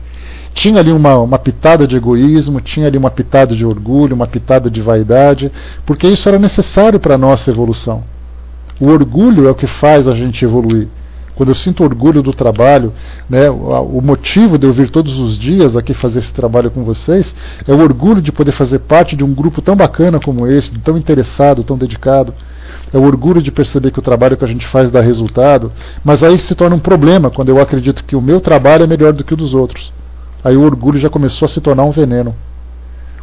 tinha ali uma pitada de egoísmo, tinha ali uma pitada de orgulho, uma pitada de vaidade, porque isso era necessário para a nossa evolução. O orgulho é o que faz a gente evoluir. Quando eu sinto orgulho do trabalho, né, o motivo de eu vir todos os dias aqui fazer esse trabalho com vocês é o orgulho de poder fazer parte de um grupo tão bacana como esse, tão interessado, tão dedicado. É o orgulho de perceber que o trabalho que a gente faz dá resultado, mas aí se torna um problema quando eu acredito que o meu trabalho é melhor do que o dos outros. Aí o orgulho já começou a se tornar um veneno.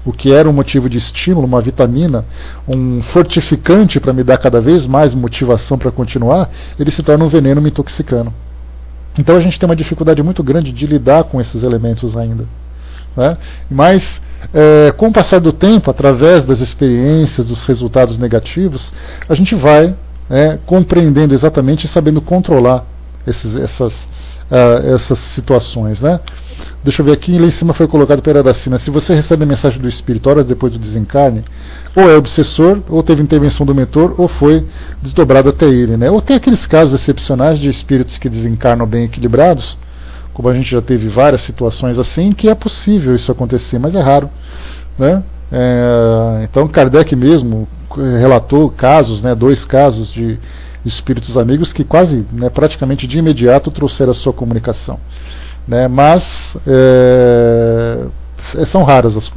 O que era um motivo de estímulo, uma vitamina, um fortificante para me dar cada vez mais motivação para continuar, ele se torna um veneno me intoxicando. Então a gente tem uma dificuldade muito grande de lidar com esses elementos ainda. Né? Mas, com o passar do tempo, através das experiências, dos resultados negativos, a gente vai compreendendo exatamente e sabendo controlar essas situações. Né? Deixa eu ver aqui, lá em cima foi colocado pela Iracina: se você recebe a mensagem do Espírito horas depois do desencarne, ou é obsessor, ou teve intervenção do mentor, ou foi desdobrado até ele. Né? Ou tem aqueles casos excepcionais de espíritos que desencarnam bem equilibrados, como a gente já teve várias situações assim, que é possível isso acontecer, mas é raro. Né? Então Kardec mesmo relatou casos, 2 casos de espíritos amigos que quase, praticamente de imediato trouxeram a sua comunicação. Né? Mas são raras as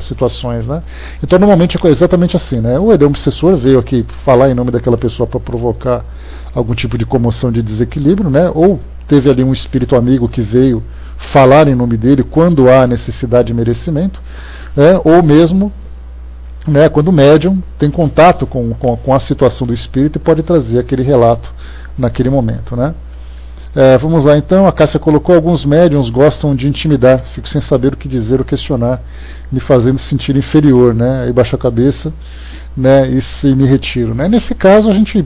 situações. Né? Então normalmente é exatamente assim. Né? Ou ele é um obsessor, veio aqui falar em nome daquela pessoa para provocar algum tipo de comoção, de desequilíbrio, né? Ou teve ali um espírito amigo que veio falar em nome dele quando há necessidade e merecimento, ou mesmo quando o médium tem contato com a situação do espírito e pode trazer aquele relato naquele momento. Né? Vamos lá então, a Cássia colocou: alguns médiums gostam de intimidar, fico sem saber o que dizer ou questionar, me fazendo sentir inferior, né? Aí baixo a cabeça, né? E me retiro. Né? Nesse caso a gente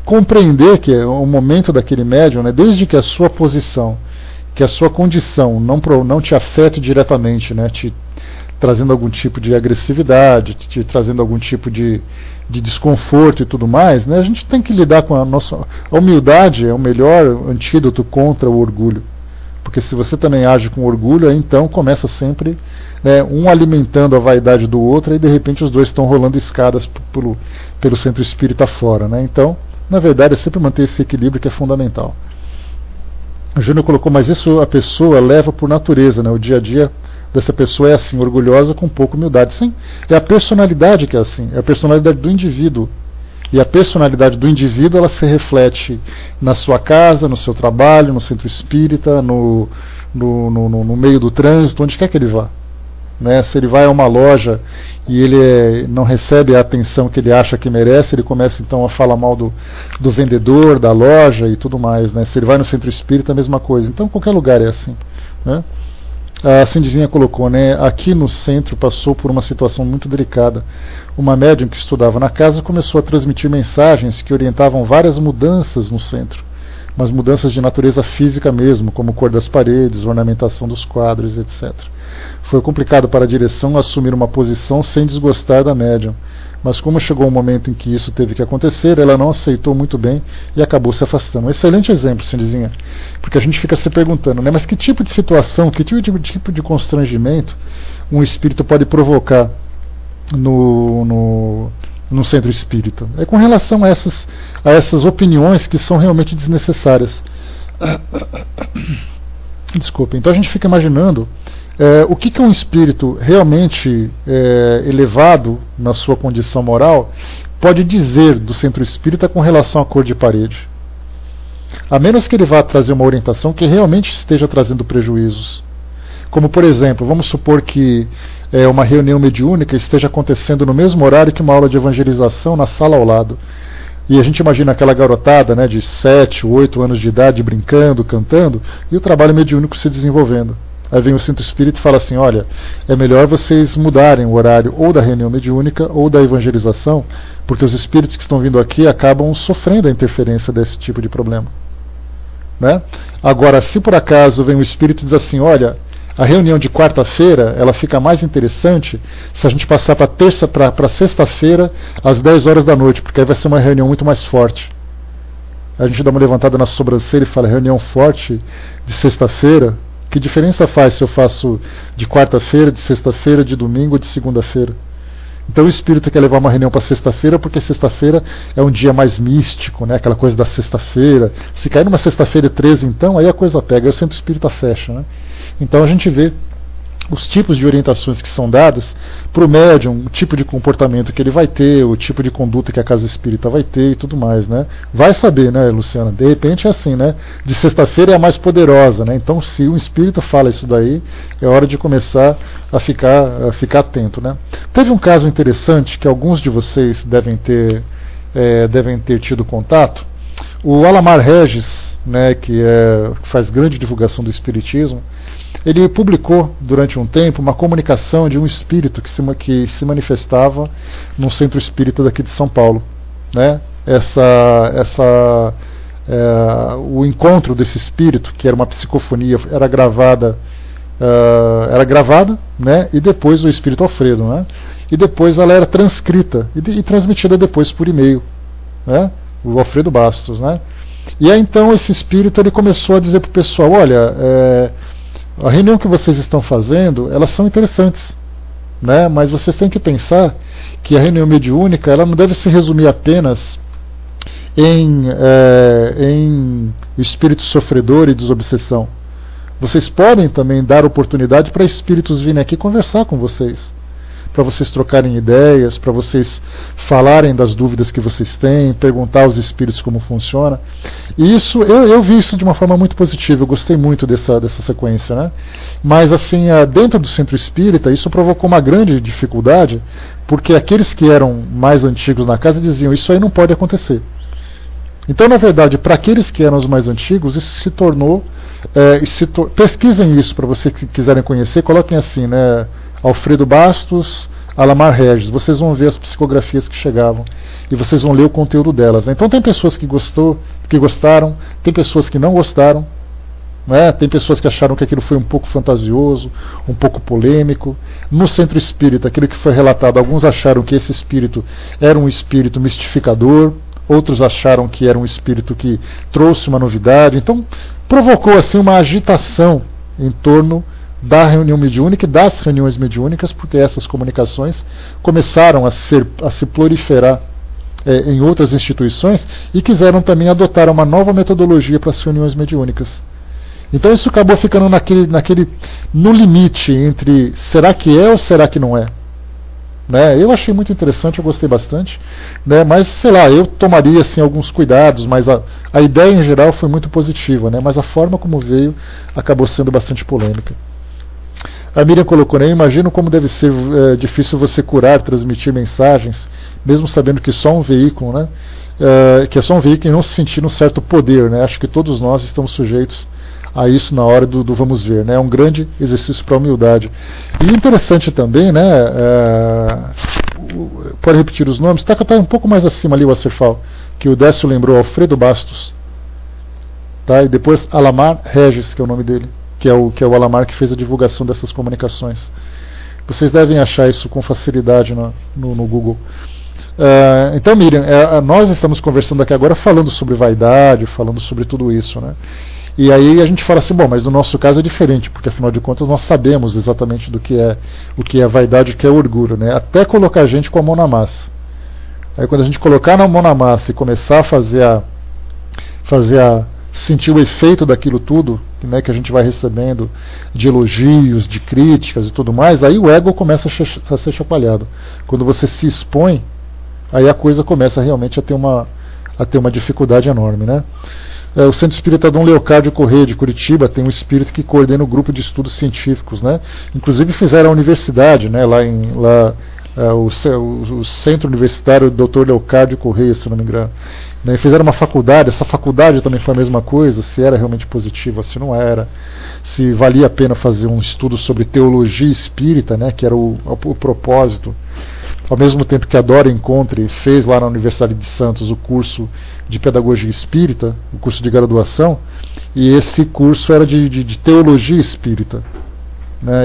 compreender que é o momento daquele médium, desde que a sua posição, que a sua condição não te afete diretamente, te trazendo algum tipo de agressividade, te trazendo algum tipo de desconforto e tudo mais, a gente tem que lidar com a humildade. É o melhor antídoto contra o orgulho, porque se você também age com orgulho, aí então começa sempre um alimentando a vaidade do outro, e de repente os dois estão rolando escadas pelo centro espírita fora. Então, na verdade, é sempre manter esse equilíbrio que é fundamental. O Júnior colocou: mas isso a pessoa leva por natureza, o dia a dia dessa pessoa é assim, orgulhosa com pouca humildade. Sim, é a personalidade que é assim, é a personalidade do indivíduo. E a personalidade do indivíduo, ela se reflete na sua casa, no seu trabalho, no centro espírita, no meio do trânsito, onde quer que ele vá. Se ele vai a uma loja e ele não recebe a atenção que ele acha que merece, ele começa então a falar mal do vendedor, da loja e tudo mais. Se ele vai no centro espírita, a mesma coisa. Então qualquer lugar é assim. A Cindizinha colocou: aqui no centro passou por uma situação muito delicada. Uma médium que estudava na casa começou a transmitir mensagens que orientavam várias mudanças no centro, mas mudanças de natureza física mesmo, como cor das paredes, ornamentação dos quadros, etc. Foi complicado para a direção assumir uma posição sem desgostar da médium, mas como chegou um momento em que isso teve que acontecer, ela não aceitou muito bem e acabou se afastando. Um excelente exemplo, Cindizinha, porque a gente fica se perguntando, mas que tipo de situação, que tipo de constrangimento um espírito pode provocar no centro espírita? É com relação a essas opiniões que são realmente desnecessárias. Desculpa. Então a gente fica imaginando o que um espírito realmente elevado na sua condição moral pode dizer do centro espírita com relação à cor de parede. A menos que ele vá trazer uma orientação que realmente esteja trazendo prejuízos. Como, por exemplo, vamos supor que uma reunião mediúnica esteja acontecendo no mesmo horário que uma aula de evangelização na sala ao lado. E a gente imagina aquela garotada de 7, 8 anos de idade brincando, cantando, e o trabalho mediúnico se desenvolvendo. Aí vem o centro espírita e fala assim, olha, é melhor vocês mudarem o horário ou da reunião mediúnica ou da evangelização, porque os espíritos que estão vindo aqui acabam sofrendo a interferência desse tipo de problema. Né? Agora, se por acaso vem um espírito e diz assim, olha, a reunião de quarta-feira ela fica mais interessante se a gente passar para sexta-feira às 10 horas da noite, porque aí vai ser uma reunião muito mais forte. A gente dá uma levantada na sobrancelha e fala, reunião forte de sexta-feira, que diferença faz se eu faço de quarta-feira, de sexta-feira, de domingo ou de segunda-feira? Então o espírito quer levar uma reunião para sexta-feira, porque sexta-feira é um dia mais místico, né? Aquela coisa da sexta-feira. Se cair numa sexta-feira 13, então, aí a coisa pega, aí o centro espírita fecha. Né? Então a gente vê os tipos de orientações que são dadas para o médium, o tipo de comportamento que ele vai ter, o tipo de conduta que a casa espírita vai ter e tudo mais, né? Vai saber, né, Luciana? De repente é assim, né? De sexta-feira é a mais poderosa, né? Então, se o espírito fala isso daí, é hora de começar a ficar atento, né? Teve um caso interessante que alguns de vocês devem ter tido contato. O Alamar Regis, né, que faz grande divulgação do espiritismo, ele publicou durante um tempo uma comunicação de um espírito que se manifestava num centro espírita daqui de São Paulo. Né? O encontro desse espírito, que era uma psicofonia, era gravada, né? E depois o espírito Alfredo. Né? E depois ela era transcrita e transmitida depois por e-mail. Né? O Alfredo Bastos. Né? E aí então esse espírito ele começou a dizer para o pessoal, olha, a reunião que vocês estão fazendo, elas são interessantes, né? Mas vocês têm que pensar que a reunião mediúnica ela não deve se resumir apenas em o espírito sofredor e desobsessão. Vocês podem também dar oportunidade para espíritos virem aqui conversar com vocês, para vocês trocarem ideias, para vocês falarem das dúvidas que vocês têm, perguntar aos espíritos como funciona. E isso, eu vi isso de uma forma muito positiva, eu gostei muito dessa sequência. Né? Mas assim, dentro do centro espírita, isso provocou uma grande dificuldade, porque aqueles que eram mais antigos na casa diziam, isso aí não pode acontecer. Então, na verdade, para aqueles que eram os mais antigos, isso se tornou... pesquisem isso para vocês que quiserem conhecer, coloquem assim, né? Alfredo Bastos, Alamar Regis, vocês vão ver as psicografias que chegavam e vocês vão ler o conteúdo delas. Né? Então tem pessoas que gostaram, tem pessoas que não gostaram, né? Tem pessoas que acharam que aquilo foi um pouco fantasioso, um pouco polêmico. No centro espírita, aquilo que foi relatado, alguns acharam que esse espírito era um espírito mistificador, outros acharam que era um espírito que trouxe uma novidade. Então provocou assim uma agitação em torno da reunião mediúnica e das reuniões mediúnicas, porque essas comunicações começaram a se proliferar em outras instituições e quiseram também adotar uma nova metodologia para as reuniões mediúnicas. Então isso acabou ficando no limite entre será que é ou será que não é. Né? Eu achei muito interessante, eu gostei bastante, né? Mas sei lá, eu tomaria assim, alguns cuidados, mas a ideia em geral foi muito positiva, né? Mas a forma como veio acabou sendo bastante polêmica. A Miriam colocou, né? Imagino como deve ser difícil você curar, transmitir mensagens, mesmo sabendo que só um veículo, né? Que é só um veículo e não se sentir um certo poder, né? Acho que todos nós estamos sujeitos a isso na hora do vamos ver, né? É um grande exercício para a humildade. E interessante também, né? Pode repetir os nomes? Está um pouco mais acima ali o Acerfal, que o Décio lembrou, Alfredo Bastos. Tá? E depois Alamar Regis, que é o nome dele. Que é o Alamar que fez a divulgação dessas comunicações. Vocês devem achar isso com facilidade no Google. Então, Miriam, nós estamos conversando aqui agora falando sobre vaidade, falando sobre tudo isso. Né? E aí a gente fala assim, bom, mas no nosso caso é diferente, porque afinal de contas nós sabemos exatamente o que é vaidade e o que é orgulho. Né? Até colocar a gente com a mão na massa. Aí quando a gente colocar a mão na massa e começar a sentir o efeito daquilo tudo, né, que a gente vai recebendo de elogios, de críticas e tudo mais, aí o ego começa a ser chacoalhado. Quando você se expõe, aí a coisa começa realmente a ter uma dificuldade enorme. Né? O Centro Espírita Dom Leocádio Corrêa de Curitiba tem um espírito que coordena o grupo de estudos científicos. Né? Inclusive fizeram a universidade, né, lá o Centro Universitário Dr. Leocádio Correia, se não me engano. Né, fizeram uma faculdade, essa faculdade também foi a mesma coisa, se era realmente positiva, se não era, se valia a pena fazer um estudo sobre teologia espírita, né, que era o propósito. Ao mesmo tempo que a Dora Encontre fez lá na Universidade de Santos o curso de Pedagogia Espírita, o curso de graduação, e esse curso era de Teologia Espírita.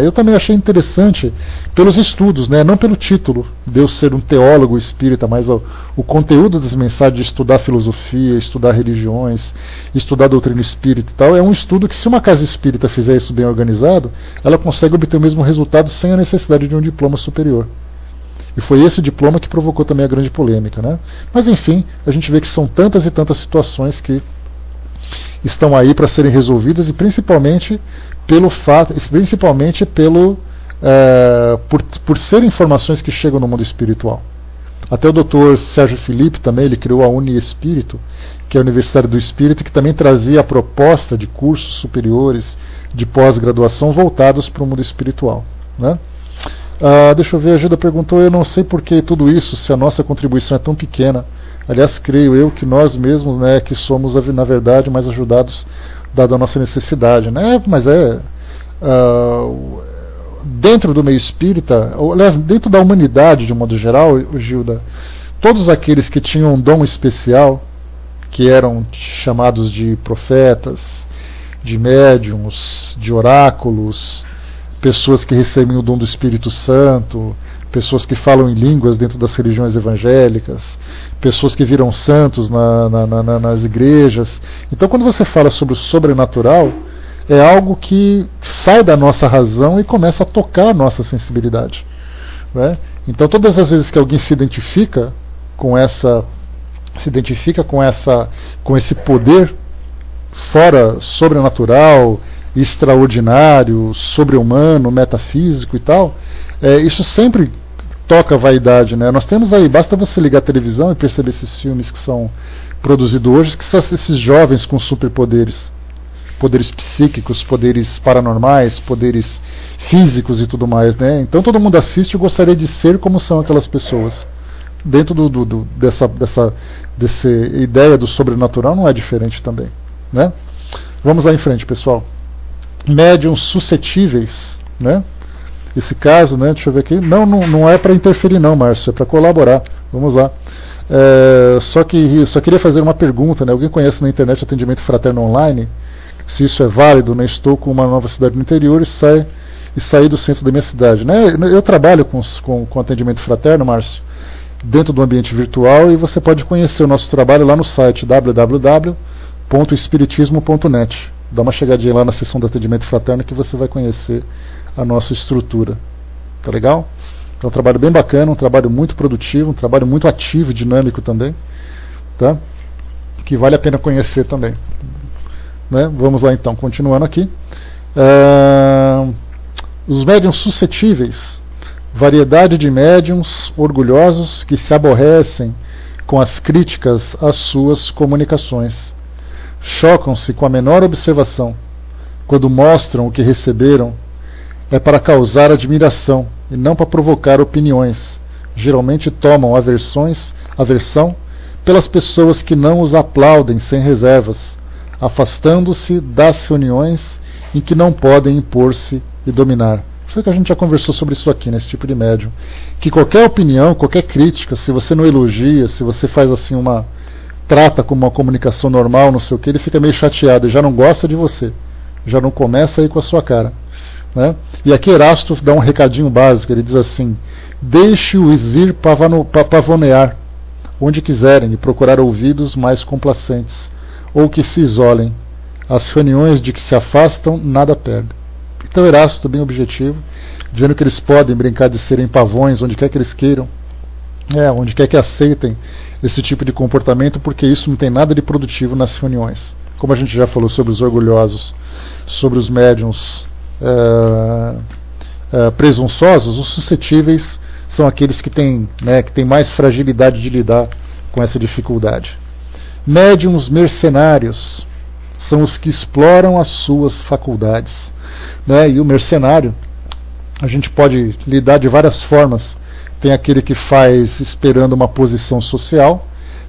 Eu também achei interessante pelos estudos, né? Não pelo título de eu ser um teólogo espírita, mas o conteúdo das mensagens de estudar filosofia, estudar religiões, estudar doutrina espírita e tal. É um estudo que, se uma casa espírita fizer isso bem organizado, ela consegue obter o mesmo resultado sem a necessidade de um diploma superior. E foi esse diploma que provocou também a grande polêmica, né? Mas enfim, a gente vê que são tantas e tantas situações que estão aí para serem resolvidas, e principalmente por serem informações que chegam no mundo espiritual. Até o Dr. Sérgio Felipe também, ele criou a Uniespírito, que é a Universidade do Espírito, que também trazia a proposta de cursos superiores de pós-graduação voltados para o mundo espiritual, né? Deixa eu ver, a Gilda perguntou: eu não sei por que tudo isso, se a nossa contribuição é tão pequena. Aliás, creio eu que nós mesmos, né, que somos, na verdade, mais ajudados, dada a nossa necessidade, né? Mas dentro do meio espírita, aliás, dentro da humanidade de um modo geral, Gilda, todos aqueles que tinham um dom especial, que eram chamados de profetas, de médiuns, de oráculos, pessoas que recebem o dom do Espírito Santo, pessoas que falam em línguas dentro das religiões evangélicas, pessoas que viram santos nas igrejas. Então, quando você fala sobre o sobrenatural, é algo que sai da nossa razão e começa a tocar a nossa sensibilidade, né? Então, todas as vezes que alguém se identifica com esse poder fora sobrenatural, extraordinário, sobre-humano, metafísico e tal, isso sempre toca a vaidade, né? Nós temos aí, basta você ligar a televisão e perceber esses filmes que são produzidos hoje, que são esses jovens com superpoderes, poderes psíquicos, poderes paranormais, poderes físicos e tudo mais, né? Então todo mundo assiste e gostaria de ser como são aquelas pessoas. Dentro dessa ideia do sobrenatural não é diferente também, né? Vamos lá em frente, pessoal. Médiuns suscetíveis, né? Esse caso, né? Deixa eu ver aqui. Não é para interferir, não, Márcio, é para colaborar. Vamos lá. Só queria fazer uma pergunta, né? Alguém conhece na internet atendimento fraterno online? Se isso é válido, né? Estou com uma nova cidade no interior e saí do centro da minha cidade, né? Eu trabalho com atendimento fraterno, Márcio, dentro do ambiente virtual, e você pode conhecer o nosso trabalho lá no site www.espiritismo.net. Dá uma chegadinha lá na seção do atendimento fraterno que você vai conhecer a nossa estrutura. Tá legal? É um trabalho bem bacana, um trabalho muito produtivo, um trabalho muito ativo e dinâmico também, tá? Que vale a pena conhecer também, né? Vamos lá então, continuando aqui. Os médiuns suscetíveis, variedade de médiuns orgulhosos que se aborrecem com as críticas às suas comunicações. Chocam-se com a menor observação. Quando mostram o que receberam, é para causar admiração e não para provocar opiniões. Geralmente tomam aversão pelas pessoas que não os aplaudem sem reservas, afastando-se das reuniões em que não podem impor-se e dominar. Foi que a gente já conversou sobre isso aqui, nesse tipo de médium. Que qualquer opinião, qualquer crítica, se você não elogia, se você faz assim trata como uma comunicação normal, não sei o que, ele fica meio chateado e já não gosta de você. Já não começa aí com a sua cara, né? E aqui Erasto dá um recadinho básico, ele diz assim: deixe-os ir pavonear onde quiserem e procurar ouvidos mais complacentes, ou que se isolem. As reuniões de que se afastam nada perdem. Então Erasto, bem objetivo, dizendo que eles podem brincar de serem pavões onde quer que eles queiram, onde quer que aceitem esse tipo de comportamento, porque isso não tem nada de produtivo nas reuniões. Como a gente já falou sobre os orgulhosos, sobre os médiuns presunçosos, os suscetíveis são aqueles que têm mais fragilidade de lidar com essa dificuldade. Médiuns mercenários são os que exploram as suas faculdades, né? E o mercenário a gente pode lidar de várias formas. Tem aquele que faz esperando uma posição social,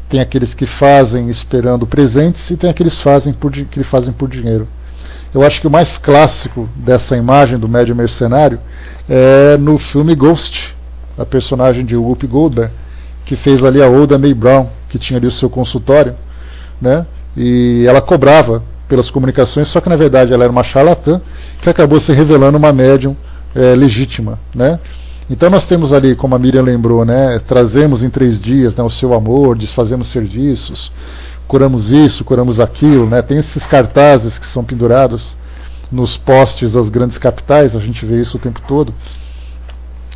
tem aqueles que fazem esperando presentes e tem aqueles que fazem por dinheiro. Eu acho que o mais clássico dessa imagem do médium mercenário é no filme Ghost, a personagem de Whoopi Goldberg, que fez ali a Oda Mae Brown, que tinha ali o seu consultório, né? E ela cobrava pelas comunicações, só que na verdade ela era uma charlatã que acabou se revelando uma médium legítima, né? Então nós temos ali, como a Miriam lembrou, né, trazemos em 3 dias, né, o seu amor, desfazemos serviços, curamos isso, curamos aquilo, né? Tem esses cartazes que são pendurados nos postes das grandes capitais, a gente vê isso o tempo todo.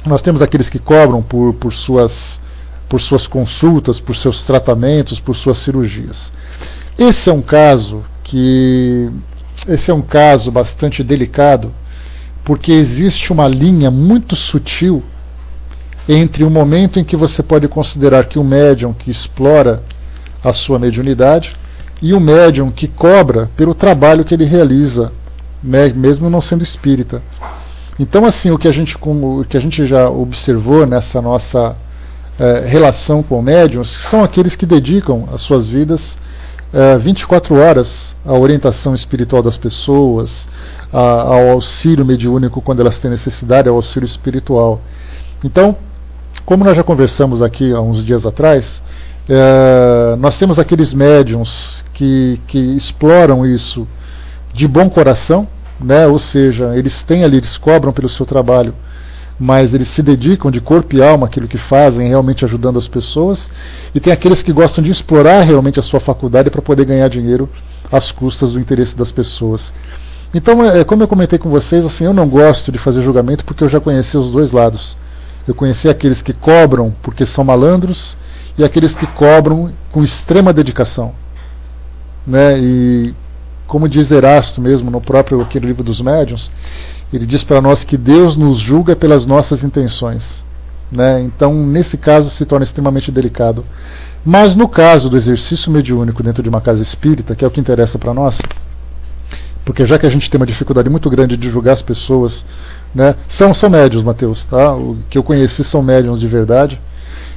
Nós temos aqueles que cobram por suas consultas, por seus tratamentos, por suas cirurgias. Esse é um caso bastante delicado, porque existe uma linha muito sutil entre o momento em que você pode considerar que o médium que explora a sua mediunidade e o médium que cobra pelo trabalho que ele realiza, mesmo não sendo espírita. Então, assim, o que a gente já observou nessa nossa relação com médiums são aqueles que dedicam as suas vidas 24 horas à orientação espiritual das pessoas, ao auxílio mediúnico quando elas têm necessidade, ao auxílio espiritual. Então, como nós já conversamos aqui há uns dias atrás, nós temos aqueles médiums que exploram isso de bom coração, né? Ou seja, eles cobram pelo seu trabalho, mas eles se dedicam de corpo e alma àquilo que fazem, realmente ajudando as pessoas, e tem aqueles que gostam de explorar realmente a sua faculdade para poder ganhar dinheiro às custas do interesse das pessoas. Então, como eu comentei com vocês, assim, eu não gosto de fazer julgamento porque eu já conheci os dois lados. Eu conheci aqueles que cobram porque são malandros e aqueles que cobram com extrema dedicação, né? E como diz Erasto mesmo no próprio aquele livro dos médiuns, ele diz para nós que Deus nos julga pelas nossas intenções, né? Então, nesse caso, se torna extremamente delicado. Mas no caso do exercício mediúnico dentro de uma casa espírita, que é o que interessa para nós, porque já que a gente tem uma dificuldade muito grande de julgar as pessoas, né? São médiuns, Mateus, tá? O que eu conheci são médiuns de verdade,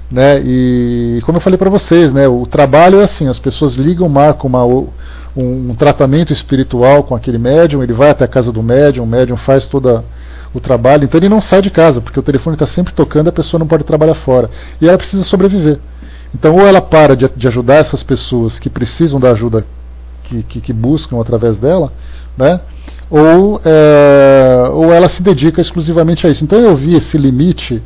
né? E como eu falei para vocês, né? O trabalho é assim, as pessoas ligam, marcam um tratamento espiritual com aquele médium, ele vai até a casa do médium, o médium faz todo o trabalho, então ele não sai de casa, porque o telefone está sempre tocando, a pessoa não pode trabalhar fora, e ela precisa sobreviver. Então, ou ela para de ajudar essas pessoas que precisam da ajuda que buscam através dela, né? Ou ela se dedica exclusivamente a isso. Então eu vi esse limite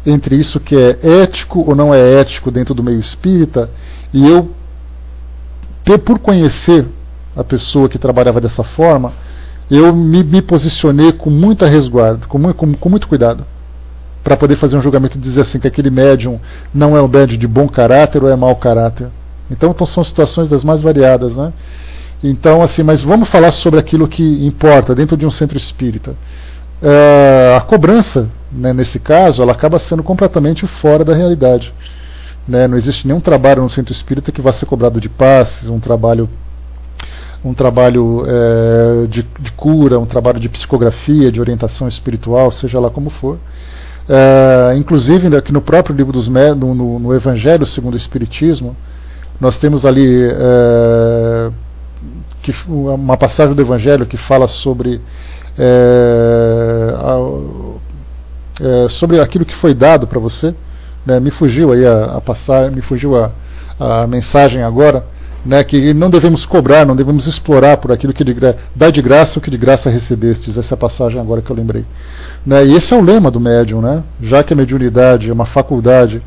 entre isso que é ético ou não é ético dentro do meio espírita, e eu, por conhecer a pessoa que trabalhava dessa forma, eu me posicionei com muita resguardo, com muito cuidado, para poder fazer um julgamento e dizer assim que aquele médium não é um médium de bom caráter ou é mau caráter. Então são situações das mais variadas, né? Então, assim, mas vamos falar sobre aquilo que importa dentro de um centro espírita. A cobrança, né, nesse caso, ela acaba sendo completamente fora da realidade, né? Não existe nenhum trabalho no centro espírita que vá ser cobrado de passes, um trabalho de cura, um trabalho de psicografia, de orientação espiritual, seja lá como for. Inclusive, aqui no próprio livro dos médiuns, no Evangelho segundo o Espiritismo, nós temos ali uma passagem do Evangelho que fala sobre aquilo que foi dado para você, né? Me fugiu aí a mensagem agora, né? Que não devemos cobrar, não devemos explorar por aquilo que dá de graça o que de graça recebestes. Essa é a passagem agora que eu lembrei, né? E esse é o lema do médium, né? Já que a mediunidade é uma faculdade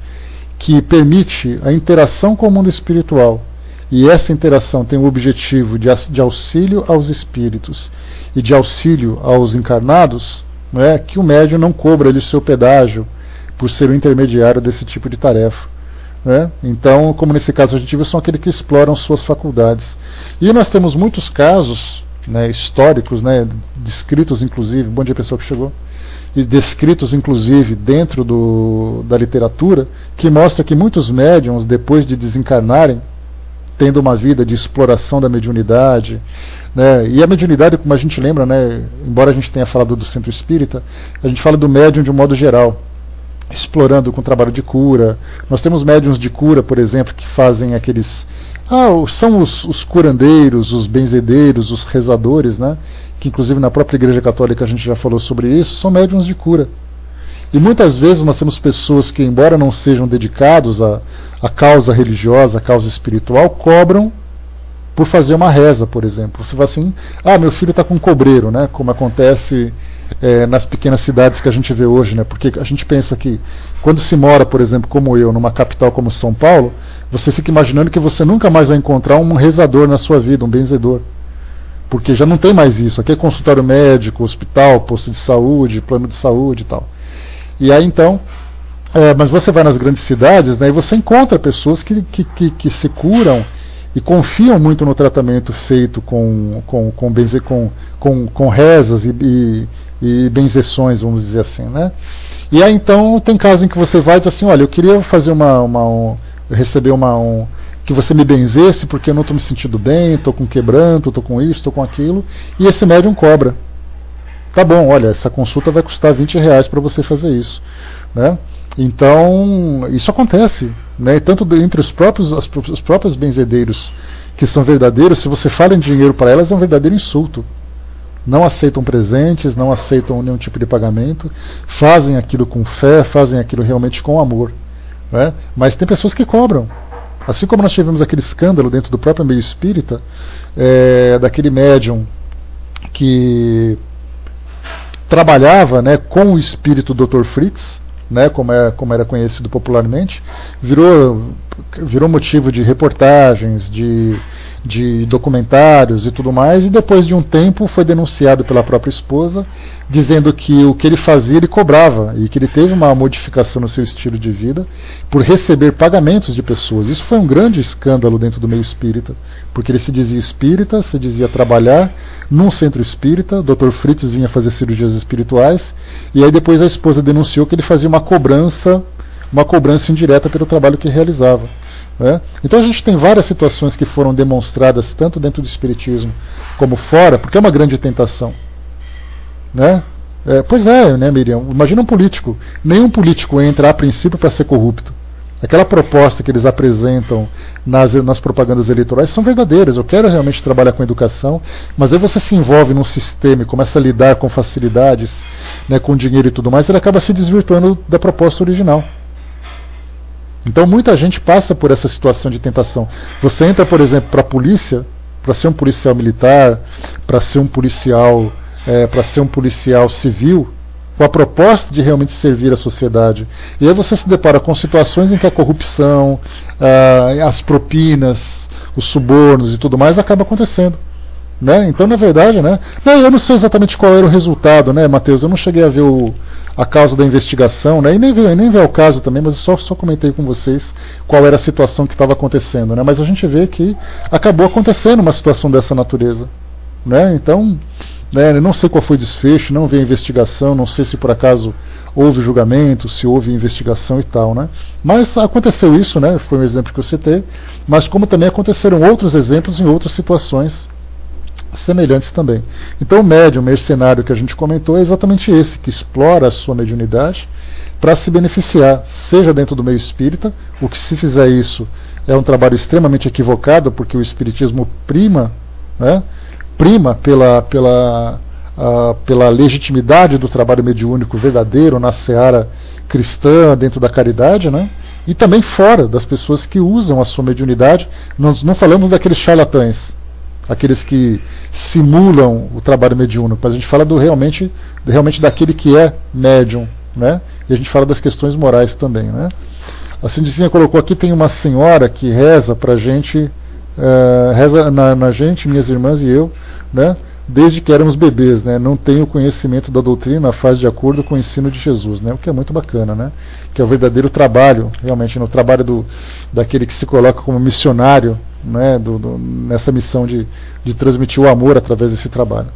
que permite a interação com o mundo espiritual, e essa interação tem o objetivo de auxílio aos espíritos e de auxílio aos encarnados, né, que o médium não cobra o seu pedágio por ser o intermediário desse tipo de tarefa, né? Então, como nesse caso a gente viu, são aqueles que exploram suas faculdades. E nós temos muitos casos, né, históricos, né, descritos inclusive, bom dia pessoal que chegou, e descritos inclusive dentro da literatura, que mostra que muitos médiums, depois de desencarnarem, tendo uma vida de exploração da mediunidade, né? E a mediunidade, como a gente lembra, né, embora a gente tenha falado do centro espírita, a gente fala do médium de um modo geral, explorando com trabalho de cura. Nós temos médiuns de cura, por exemplo, que fazem aqueles... são os curandeiros, os benzedeiros, os rezadores, né? Que inclusive na própria Igreja Católica a gente já falou sobre isso, são médiuns de cura. E muitas vezes nós temos pessoas que, embora não sejam dedicados à causa religiosa, à causa espiritual, cobram por fazer uma reza, por exemplo. Você fala assim, meu filho está com um cobreiro, né? Como acontece nas pequenas cidades que a gente vê hoje, né? Porque a gente pensa que quando se mora, por exemplo, como eu, numa capital como São Paulo, você fica imaginando que você nunca mais vai encontrar um rezador na sua vida, um benzedor. Porque já não tem mais isso. Aqui é consultório médico, hospital, posto de saúde, plano de saúde e tal. E aí então, mas você vai nas grandes cidades, né, e você encontra pessoas que se curam e confiam muito no tratamento feito com rezas e benzeções, vamos dizer assim, né? E aí então tem casos em que você vai e diz assim, olha, eu queria fazer receber que você me benzesse porque eu não estou me sentindo bem, estou com quebranto, estou com isso, estou com aquilo, e esse médium cobra. Tá bom, olha, essa consulta vai custar R$20 para você fazer isso, né? Então, isso acontece, né? Tanto entre os próprios benzedeiros que são verdadeiros, se você fala em dinheiro para elas, é um verdadeiro insulto. Não aceitam presentes, não aceitam nenhum tipo de pagamento, fazem aquilo com fé, fazem aquilo realmente com amor, né? Mas tem pessoas que cobram. Assim como nós tivemos aquele escândalo dentro do próprio meio espírita, daquele médium que trabalhava, né, com o espírito Dr. Fritz, né, como era conhecido popularmente, virou motivo de reportagens, de documentários e tudo mais, e depois de um tempo foi denunciado pela própria esposa, dizendo que o que ele fazia ele cobrava, e que ele teve uma modificação no seu estilo de vida por receber pagamentos de pessoas. Isso foi um grande escândalo dentro do meio espírita, porque ele se dizia espírita, se dizia trabalhar num centro espírita, Dr. Fritz vinha fazer cirurgias espirituais, e aí depois a esposa denunciou que ele fazia uma cobrança indireta pelo trabalho que realizava, né? Então a gente tem várias situações que foram demonstradas tanto dentro do espiritismo como fora, porque é uma grande tentação, né? Pois é, né, Miriam? Imagina um político. Nenhum político entra a princípio para ser corrupto. Aquela proposta que eles apresentam nas propagandas eleitorais são verdadeiras. Eu quero realmente trabalhar com educação, mas aí você se envolve num sistema e começa a lidar com facilidades, né, com dinheiro e tudo mais, ele acaba se desvirtuando da proposta original. Então muita gente passa por essa situação de tentação. Você entra, por exemplo, para a polícia, para ser um policial militar, para ser um policial civil, com a proposta de realmente servir a sociedade. E aí você se depara com situações em que a corrupção, as propinas, os subornos e tudo mais acaba acontecendo, né? Então, na verdade, né, eu não sei exatamente qual era o resultado, né, Matheus? Eu não cheguei a ver a causa da investigação, né, e nem vi o caso também, mas eu só comentei com vocês qual era a situação que estava acontecendo, né? Mas a gente vê que acabou acontecendo uma situação dessa natureza, né? Então, não sei qual foi o desfecho, não vi a investigação, não sei se por acaso houve julgamento, se houve investigação e tal, né? Mas aconteceu isso, né? Foi um exemplo que eu citei, mas como também aconteceram outros exemplos em outras situações semelhantes também. Então o médium mercenário que a gente comentou é exatamente esse, que explora a sua mediunidade para se beneficiar, seja dentro do meio espírita, o que se fizer isso é um trabalho extremamente equivocado, porque o espiritismo prima, né? Prima pela legitimidade do trabalho mediúnico verdadeiro na seara cristã, dentro da caridade, né? E também fora das pessoas que usam a sua mediunidade. Nós não falamos daqueles charlatães, aqueles que simulam o trabalho mediúnico, mas a gente fala realmente daquele que é médium, né? E a gente fala das questões morais também, né? A Cindicinha colocou aqui, tem uma senhora que reza pra gente, reza na gente, minhas irmãs e eu, né, desde que éramos bebês, né, não tem o conhecimento da doutrina, faz de acordo com o ensino de Jesus, né, o que é muito bacana, né, que é o verdadeiro trabalho, realmente, no trabalho daquele que se coloca como missionário, né, nessa missão de transmitir o amor através desse trabalho.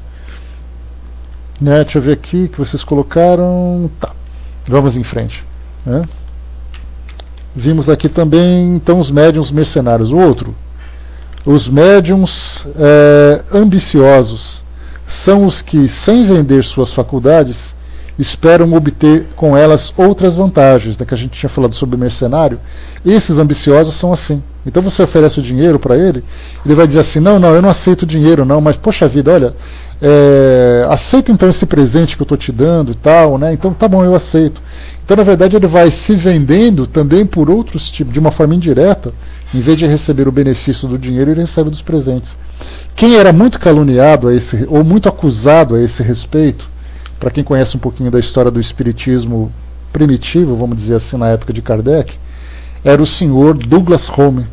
Né, deixa eu ver aqui que vocês colocaram. Tá, vamos em frente, né. Vimos aqui também, então, os médiuns mercenários. O outro, Os médiums ambiciosos são os que, sem vender suas faculdades, esperam obter com elas outras vantagens, que a gente tinha falado sobre mercenário. Esses ambiciosos são assim. Então você oferece o dinheiro para ele, ele vai dizer assim, não, eu não aceito dinheiro não, mas poxa vida, olha, aceita então esse presente que eu estou te dando e tal, né? Então tá bom, eu aceito. Então na verdade ele vai se vendendo também por outros tipos, de uma forma indireta, em vez de receber o benefício do dinheiro, ele recebe dos presentes. Quem era muito caluniado ou muito acusado a esse respeito, para quem conhece um pouquinho da história do espiritismo primitivo, vamos dizer assim, na época de Kardec, era o senhor Douglas Home.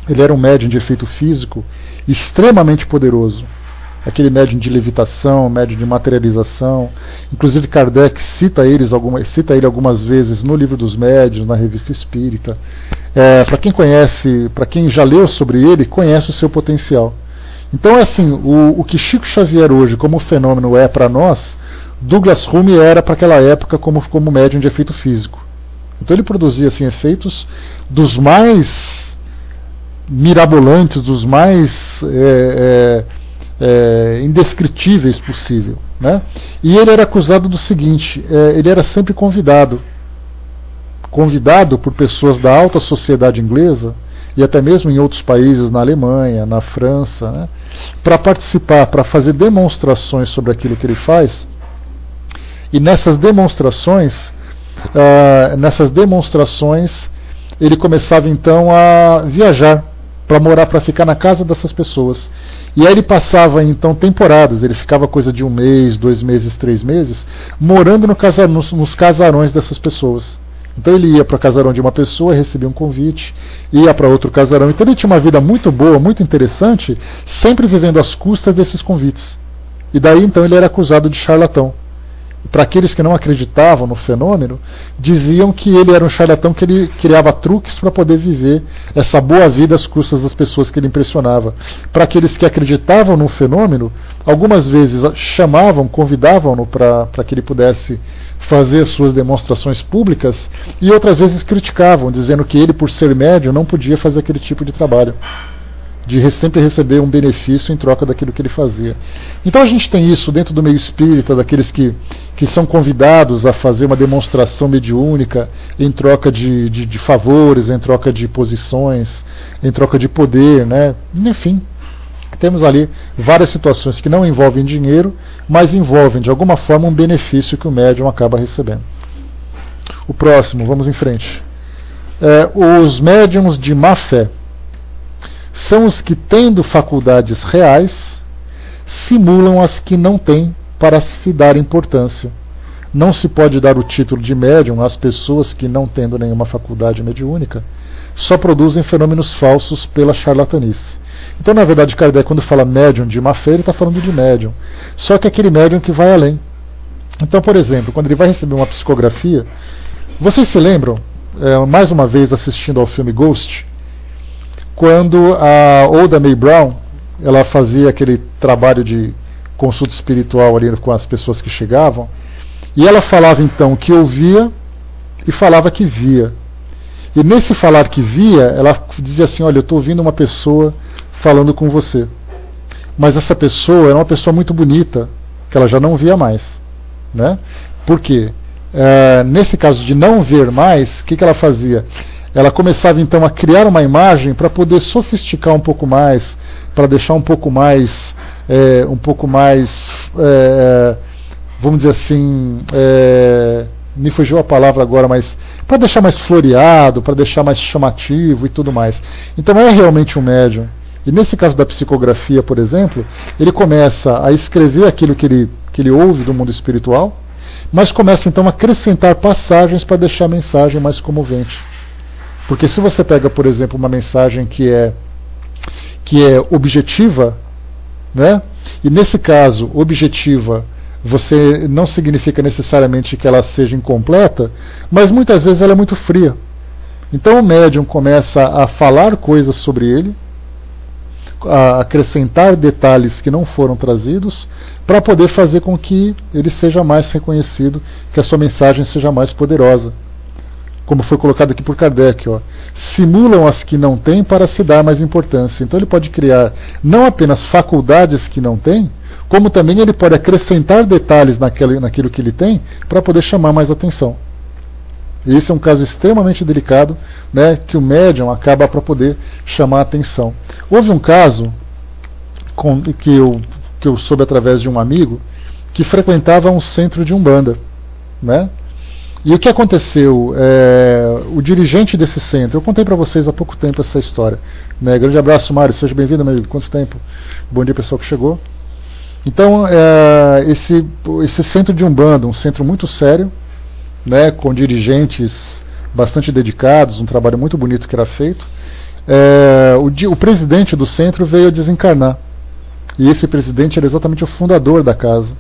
Ele era um médium de efeito físico extremamente poderoso. Aquele médium de levitação, médium de materialização. Inclusive Kardec cita ele algumas vezes no Livro dos Médiuns, na Revista Espírita. Para quem conhece, para quem já leu sobre ele, conhece o seu potencial. Então, assim, o que Chico Xavier hoje, como fenômeno, é para nós, Douglas Home era para aquela época como médium de efeito físico. Então ele produzia assim, efeitos dos mais mirabolantes, dos mais indescritíveis possível, né? E ele era acusado do seguinte, ele era sempre convidado por pessoas da alta sociedade inglesa, e até mesmo em outros países, na Alemanha, na França, né, para participar, para fazer demonstrações sobre aquilo que ele faz. E nessas demonstrações ele começava então a viajar para morar, para ficar na casa dessas pessoas. E aí ele passava então temporadas, ele ficava coisa de 1 mês, 2 meses, 3 meses, morando nos casarões dessas pessoas. Então ele ia para o casarão de uma pessoa, recebia um convite, ia para outro casarão. Então ele tinha uma vida muito boa, muito interessante, sempre vivendo às custas desses convites. E daí então ele era acusado de charlatão. Para aqueles que não acreditavam no fenômeno, diziam que ele era um charlatão, que ele criava truques para poder viver essa boa vida às custas das pessoas que ele impressionava. Para aqueles que acreditavam no fenômeno, algumas vezes convidavam-no para que ele pudesse fazer suas demonstrações públicas, e outras vezes criticavam, dizendo que ele, por ser médium, não podia fazer aquele tipo de trabalho, de sempre receber um benefício em troca daquilo que ele fazia. Então a gente tem isso dentro do meio espírita, daqueles que são convidados a fazer uma demonstração mediúnica em troca de favores, em troca de posições, em troca de poder, né? Enfim, temos ali várias situações que não envolvem dinheiro, mas envolvem de alguma forma um benefício que o médium acaba recebendo. O próximo, vamos em frente. Os médiums de má fé são os que, tendo faculdades reais, simulam as que não têm para se dar importância. Não se pode dar o título de médium às pessoas que, não tendo nenhuma faculdade mediúnica, só produzem fenômenos falsos pela charlatanice. Então, na verdade, Kardec, quando fala médium de má fé, ele está falando de médium. Só que aquele médium que vai além. Então, por exemplo, quando ele vai receber uma psicografia, vocês se lembram, mais uma vez assistindo ao filme Ghost, quando a Oda May Brown, ela fazia aquele trabalho de consulta espiritual ali com as pessoas que chegavam, e ela falava então que ouvia e falava que via. E nesse falar que via, ela dizia assim, olha, eu estou ouvindo uma pessoa falando com você. Mas essa pessoa era uma pessoa muito bonita, que ela já não via mais. Né? Por quê? Nesse caso de não ver mais, o que ela fazia? Ela começava então a criar uma imagem para poder sofisticar um pouco mais, para deixar um pouco mais, vamos dizer assim, me fugiu a palavra agora, mas para deixar mais floreado, para deixar mais chamativo e tudo mais. Então é realmente um médium. E nesse caso da psicografia, por exemplo, ele começa a escrever aquilo que ele ouve do mundo espiritual, mas começa então a acrescentar passagens para deixar a mensagem mais comovente. Porque se você pega, por exemplo, uma mensagem que é objetiva, né? E nesse caso, objetiva, você não significa necessariamente que ela seja incompleta, mas muitas vezes ela é muito fria. Então o médium começa a falar coisas sobre ele, a acrescentar detalhes que não foram trazidos, para poder fazer com que ele seja mais reconhecido, que a sua mensagem seja mais poderosa. como foi colocado aqui por Kardec, ó, simulam as que não têm para se dar mais importância. Então ele pode criar não apenas faculdades que não tem, como também ele pode acrescentar detalhes naquilo que ele tem para poder chamar mais atenção. E esse é um caso extremamente delicado, né, que o médium acaba para poder chamar a atenção. Houve um caso que eu soube através de um amigo que frequentava um centro de Umbanda, né? E o que aconteceu? O dirigente desse centro, eu contei para vocês há pouco tempo essa história, né? Grande abraço, Mário, seja bem-vindo, meu amigo. Quanto tempo? Bom dia, pessoal que chegou. Então, esse centro de Umbanda, um centro muito sério, né, com dirigentes bastante dedicados, um trabalho muito bonito que era feito. O presidente do centro veio a desencarnar. E esse presidente era exatamente o fundador da casa.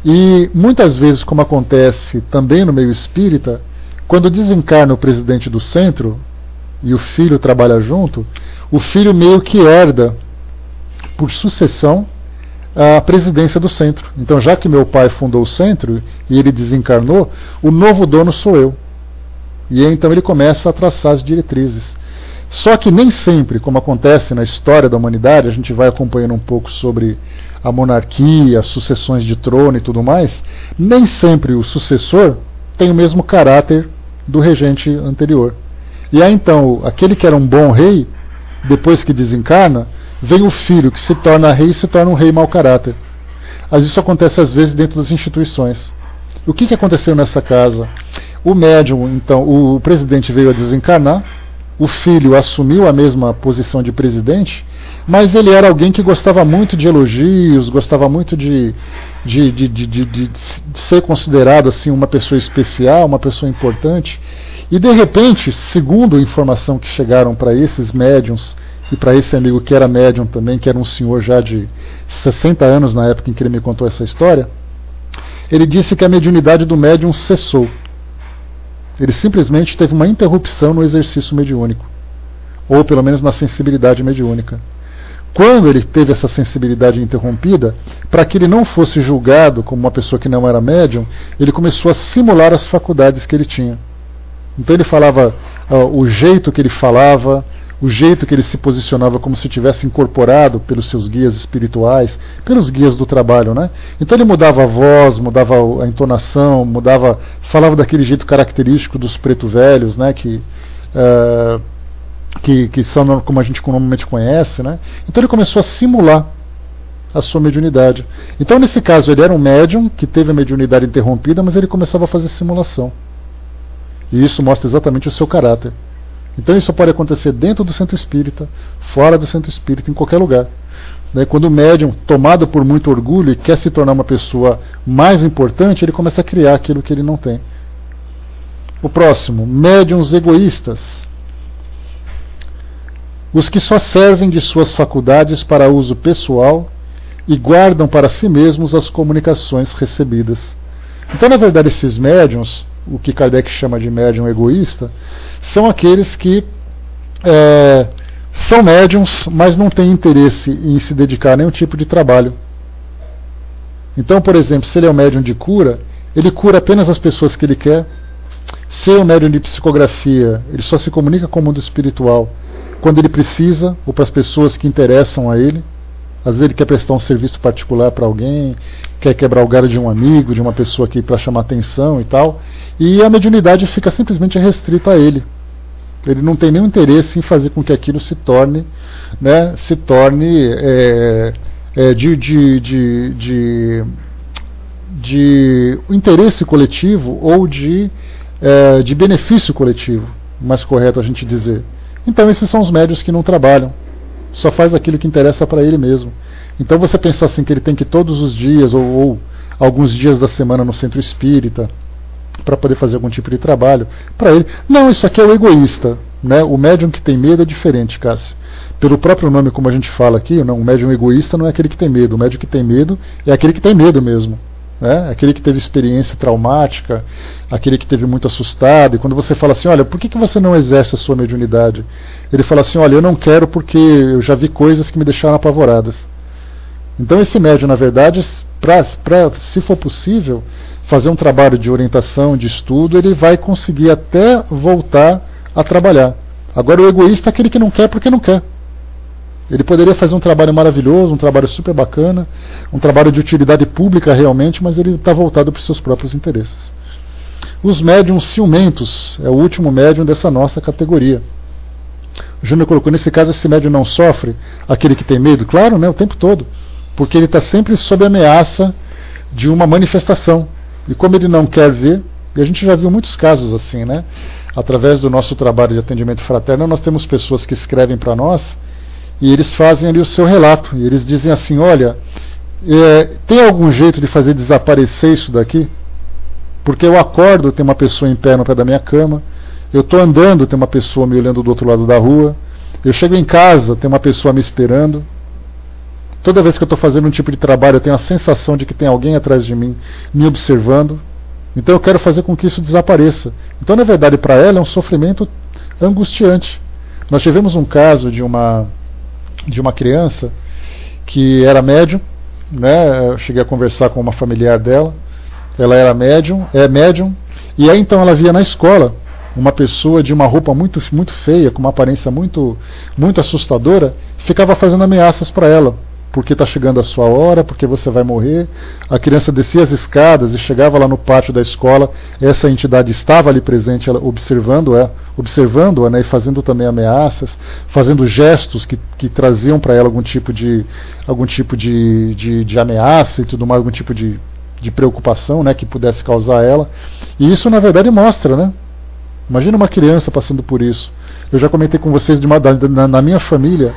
E muitas vezes, como acontece também no meio espírita, quando desencarna o presidente do centro e o filho trabalha junto, o filho meio que herda, por sucessão, a presidência do centro. Então, já que meu pai fundou o centro e ele desencarnou, o novo dono sou eu. E então ele começa a traçar as diretrizes. Só que nem sempre, como acontece na história da humanidade, a gente vai acompanhando um pouco sobre a monarquia, as sucessões de trono e tudo mais, nem sempre o sucessor tem o mesmo caráter do regente anterior. E aí então, aquele que era um bom rei, depois que desencarna, vem o filho que se torna rei e se torna um rei mau caráter. Mas isso acontece às vezes dentro das instituições. O que aconteceu nessa casa? O médium, então, o presidente veio a desencarnar, o filho assumiu a mesma posição de presidente, mas ele era alguém que gostava muito de elogios, gostava muito de ser considerado assim uma pessoa especial, uma pessoa importante. E de repente, segundo a informação que chegaram para esses médiums e para esse amigo que era médium também, que era um senhor já de 60 anos na época em que ele me contou essa história, ele disse que a mediunidade do médium cessou. Ele simplesmente teve uma interrupção no exercício mediúnico, ou pelo menos na sensibilidade mediúnica. Quando ele teve essa sensibilidade interrompida, para que ele não fosse julgado como uma pessoa que não era médium, ele começou a simular as faculdades que ele tinha. Então ele falava o jeito que ele falava, o jeito que ele se posicionava como se tivesse incorporado pelos seus guias espirituais, pelos guias do trabalho, né? Então ele mudava a voz, mudava a entonação, falava daquele jeito característico dos preto velhos, né? Que são como a gente normalmente conhece, né? Então ele começou a simular a sua mediunidade. Então nesse caso ele era um médium que teve a mediunidade interrompida, mas ele começava a fazer simulação. E isso mostra exatamente o seu caráter. Então isso pode acontecer dentro do centro espírita, fora do centro espírita, em qualquer lugar. Quando o médium, tomado por muito orgulho e quer se tornar uma pessoa mais importante, ele começa a criar aquilo que ele não tem. O próximo, médiums egoístas. Os que só servem de suas faculdades para uso pessoal e guardam para si mesmos as comunicações recebidas. Então, na verdade, esses médiums, o que Kardec chama de médium egoísta, são aqueles que são médiums, mas não têm interesse em se dedicar a nenhum tipo de trabalho. Então, por exemplo, se ele é um médium de cura, ele cura apenas as pessoas que ele quer. Se é um médium de psicografia, ele só se comunica com o mundo espiritual quando ele precisa, ou para as pessoas que interessam a ele. Às vezes ele quer prestar um serviço particular para alguém, quer quebrar o galho de um amigo, de uma pessoa aqui para chamar atenção e tal. E a mediunidade fica simplesmente restrita a ele. Ele não tem nenhum interesse em fazer com que aquilo se torne, né, de interesse coletivo ou de benefício coletivo, mais correto a gente dizer. Então esses são os médiuns que não trabalham, só faz aquilo que interessa para ele mesmo. Então você pensar assim que ele tem que ir todos os dias ou alguns dias da semana no centro espírita para poder fazer algum tipo de trabalho, para ele, não, isso aqui é o egoísta, né? O médium que tem medo é diferente, Cássio. Pelo próprio nome, como a gente fala aqui, não, o médium egoísta não é aquele que tem medo, o médium que tem medo é aquele que tem medo mesmo, né? Aquele que teve experiência traumática, aquele que teve muito assustado. E quando você fala assim, olha, por que você não exerce a sua mediunidade? Ele fala assim, olha, eu não quero porque eu já vi coisas que me deixaram apavoradas. Então esse médium, na verdade, se for possível, fazer um trabalho de orientação, de estudo, ele vai conseguir até voltar a trabalhar. Agora o egoísta é aquele que não quer porque não quer. Ele poderia fazer um trabalho maravilhoso, um trabalho super bacana, um trabalho de utilidade pública realmente, mas ele está voltado para os seus próprios interesses. Os médiums ciumentos é o último médium dessa nossa categoria. O Júnior colocou, nesse caso, esse médium não sofre, aquele que tem medo? Claro, né, o tempo todo, porque ele está sempre sob ameaça de uma manifestação. E como ele não quer ver, e a gente já viu muitos casos assim, né? Através do nosso trabalho de atendimento fraterno, nós temos pessoas que escrevem para nós e eles fazem ali o seu relato. E eles dizem assim, olha, tem algum jeito de fazer desaparecer isso daqui? Porque eu acordo, tem uma pessoa em pé no pé da minha cama, eu estou andando, tem uma pessoa me olhando do outro lado da rua, eu chego em casa, tem uma pessoa me esperando. Toda vez que eu estou fazendo um tipo de trabalho, eu tenho a sensação de que tem alguém atrás de mim me observando. Então eu quero fazer com que isso desapareça. Então, na verdade, para ela é um sofrimento angustiante. Nós tivemos um caso de uma criança que era médium, né? Eu cheguei a conversar com uma familiar dela. Ela era médium, e aí então ela via na escola uma pessoa de uma roupa muito, muito feia, com uma aparência muito, muito assustadora, ficava fazendo ameaças para ela. Porque está chegando a sua hora, porque você vai morrer. A criança descia as escadas e chegava lá no pátio da escola, essa entidade estava ali presente, ela observando-a, né, e fazendo também ameaças, fazendo gestos que traziam para ela algum tipo de ameaça e tudo mais, algum tipo de preocupação, né, que pudesse causar a ela. E isso na verdade mostra, né? Imagina uma criança passando por isso. Eu já comentei com vocês na minha família.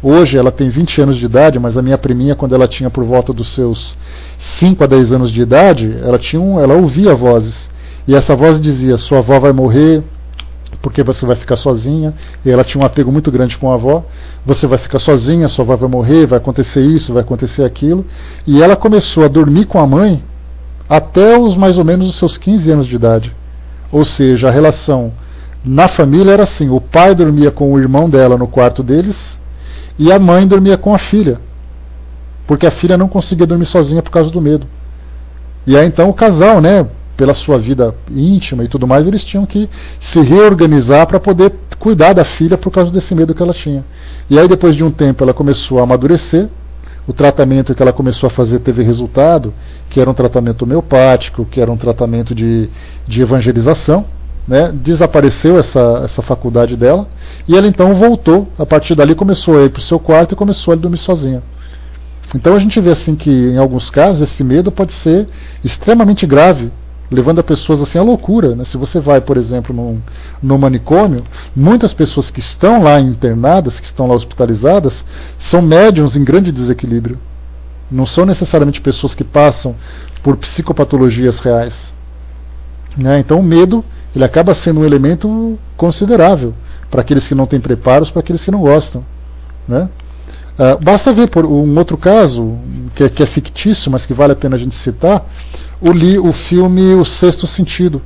Hoje ela tem 20 anos de idade, mas a minha priminha, quando ela tinha por volta dos seus 5 a 10 anos de idade, ela ouvia vozes. E essa voz dizia, sua avó vai morrer, porque você vai ficar sozinha. E ela tinha um apego muito grande com a avó. Você vai ficar sozinha, sua avó vai morrer, vai acontecer isso, vai acontecer aquilo. E ela começou a dormir com a mãe até mais ou menos os seus 15 anos de idade. Ou seja, a relação na família era assim, o pai dormia com o irmão dela no quarto deles, e a mãe dormia com a filha, porque a filha não conseguia dormir sozinha por causa do medo. E aí então o casal, né, pela sua vida íntima e tudo mais, eles tinham que se reorganizar para poder cuidar da filha por causa desse medo que ela tinha. E aí depois de um tempo ela começou a amadurecer, o tratamento que ela começou a fazer teve resultado, que era um tratamento homeopático, que era um tratamento de evangelização. Né, desapareceu essa faculdade dela, e ela então voltou, a partir dali começou a ir para o seu quarto e começou a dormir sozinha. Então a gente vê assim que em alguns casos esse medo pode ser extremamente grave, levando a pessoas assim à loucura, né? Se você vai, por exemplo, num manicômio, muitas pessoas que estão lá internadas, que estão lá hospitalizadas, são médiums em grande desequilíbrio. Não são necessariamente pessoas que passam por psicopatologias reais. Né? Então o medo ele acaba sendo um elemento considerável para aqueles que não têm preparos, para aqueles que não gostam. Né? Basta ver por um outro caso, que é fictício, mas que vale a pena a gente citar, o filme O Sexto Sentido.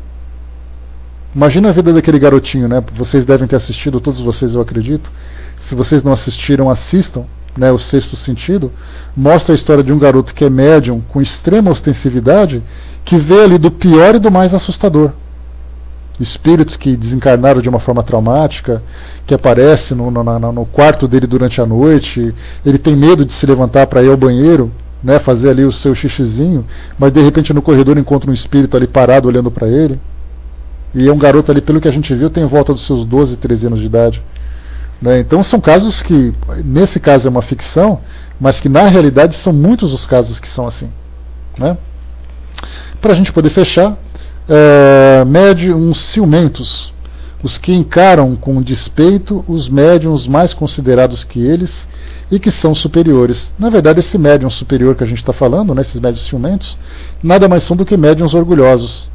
Imagina a vida daquele garotinho, né? Vocês devem ter assistido, todos vocês eu acredito. Se vocês não assistiram, assistam. Né, O Sexto Sentido mostra a história de um garoto que é médium com extrema ostensividade, que vê ali do pior e do mais assustador. Espíritos que desencarnaram de uma forma traumática, que aparecem no quarto dele durante a noite. Ele tem medo de se levantar para ir ao banheiro, né, fazer ali o seu xixizinho, mas de repente no corredor encontra um espírito ali parado olhando para ele. E é um garoto ali, pelo que a gente viu, tem em volta dos seus 12, 13 anos de idade. Né? Então são casos que, nesse caso é uma ficção, mas que na realidade são muitos os casos que são assim. Né? Para a gente poder fechar, médiums ciumentos, os que encaram com despeito os médiums mais considerados que eles e que são superiores. Na verdade, esse médium superior que a gente está falando, né, esses médiums ciumentos, nada mais são do que médiums orgulhosos.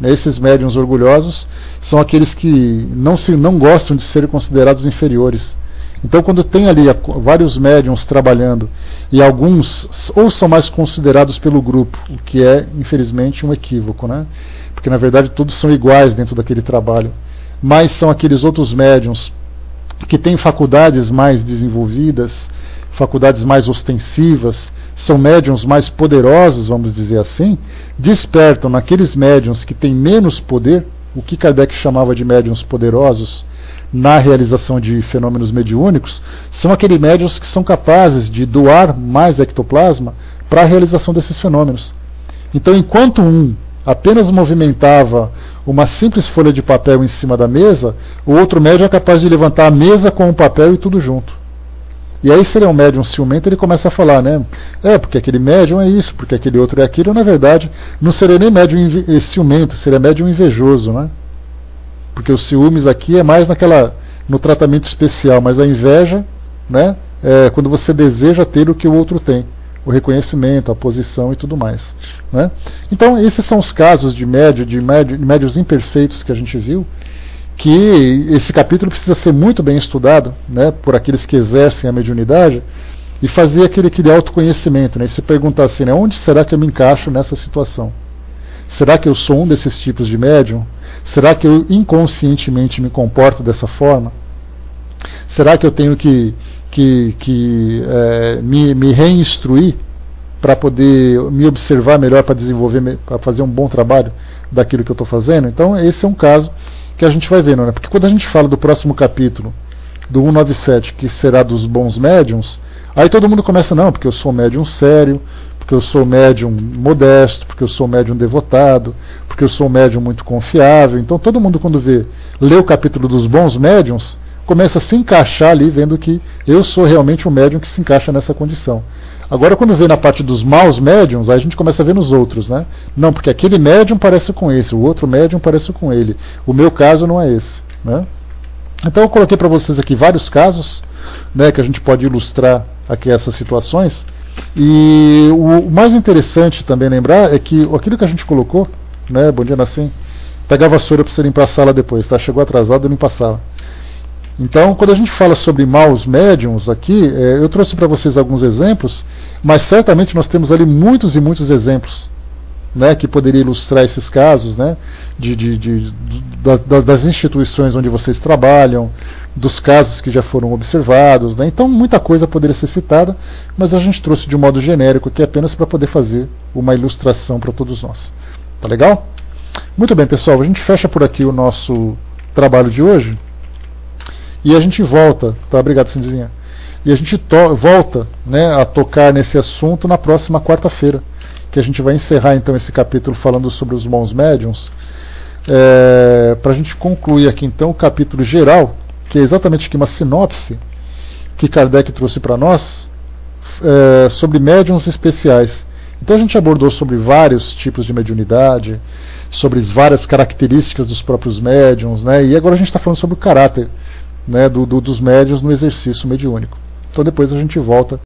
Esses médiums orgulhosos são aqueles que não gostam de ser considerados inferiores. Então, quando tem ali vários médiums trabalhando e alguns ou são mais considerados pelo grupo, o que é, infelizmente, um equívoco, né? Porque, na verdade, todos são iguais dentro daquele trabalho. Mas são aqueles outros médiums que têm faculdades mais desenvolvidas, faculdades mais ostensivas, são médiums mais poderosos, vamos dizer assim, despertam naqueles médiums que têm menos poder, o que Kardec chamava de médiums poderosos na realização de fenômenos mediúnicos, são aqueles médiums que são capazes de doar mais ectoplasma para a realização desses fenômenos. Então, enquanto um apenas movimentava uma simples folha de papel em cima da mesa, o outro médium é capaz de levantar a mesa com o papel e tudo junto. E aí, se ele é um médium ciumento, ele começa a falar, né? Porque aquele médium é isso, porque aquele outro é aquilo. Na verdade, não seria nem médium ciumento, seria médium invejoso, né? Porque os ciúmes aqui é mais no tratamento especial, mas a inveja, né, é quando você deseja ter o que o outro tem, o reconhecimento, a posição e tudo mais, né? Então, esses são os casos de médios imperfeitos que a gente viu, que esse capítulo precisa ser muito bem estudado, né, por aqueles que exercem a mediunidade, e fazer aquele autoconhecimento, né, e se perguntar assim, né, onde será que eu me encaixo nessa situação? Será que eu sou um desses tipos de médium? Será que eu inconscientemente me comporto dessa forma? Será que eu tenho que me reinstruir para poder me observar melhor, para desenvolver, para fazer um bom trabalho daquilo que eu estou fazendo? Então, esse é um caso que a gente vai vendo, né? Porque quando a gente fala do próximo capítulo, do 197, que será dos bons médiums, aí todo mundo começa, não, porque eu sou médium sério, porque eu sou médium modesto, porque eu sou médium devotado, porque eu sou médium muito confiável. Então todo mundo, quando lê o capítulo dos bons médiums, começa a se encaixar ali, vendo que eu sou realmente um médium que se encaixa nessa condição. Agora, quando vê na parte dos maus médiums, aí a gente começa a ver nos outros, né? Não, porque aquele médium parece com esse, o outro médium parece com ele. O meu caso não é esse, né? Então eu coloquei para vocês aqui vários casos, né, que a gente pode ilustrar aqui essas situações. E o mais interessante também lembrar é que aquilo que a gente colocou, né, bom dia, Nassim, pega a vassoura para você limpar a sala depois, tá? Chegou atrasado, limpa a sala. Então, quando a gente fala sobre maus médiums aqui, eu trouxe para vocês alguns exemplos, mas certamente nós temos ali muitos e muitos exemplos, né, que poderia ilustrar esses casos, né, das instituições onde vocês trabalham, dos casos que já foram observados, né? Então muita coisa poderia ser citada, mas a gente trouxe de um modo genérico aqui apenas para poder fazer uma ilustração para todos nós. Tá legal? Muito bem, pessoal, a gente fecha por aqui o nosso trabalho de hoje e a gente volta, tá? Obrigado, Cindizinha. E a gente volta, né, a tocar nesse assunto na próxima quarta-feira, que a gente vai encerrar então esse capítulo falando sobre os bons médiuns, para a gente concluir aqui então o capítulo geral, que é exatamente aqui uma sinopse que Kardec trouxe para nós sobre médiuns especiais. Então a gente abordou sobre vários tipos de mediunidade, sobre várias características dos próprios médiuns, né? E agora a gente está falando sobre o caráter, né, dos médiuns no exercício mediúnico. Então depois a gente volta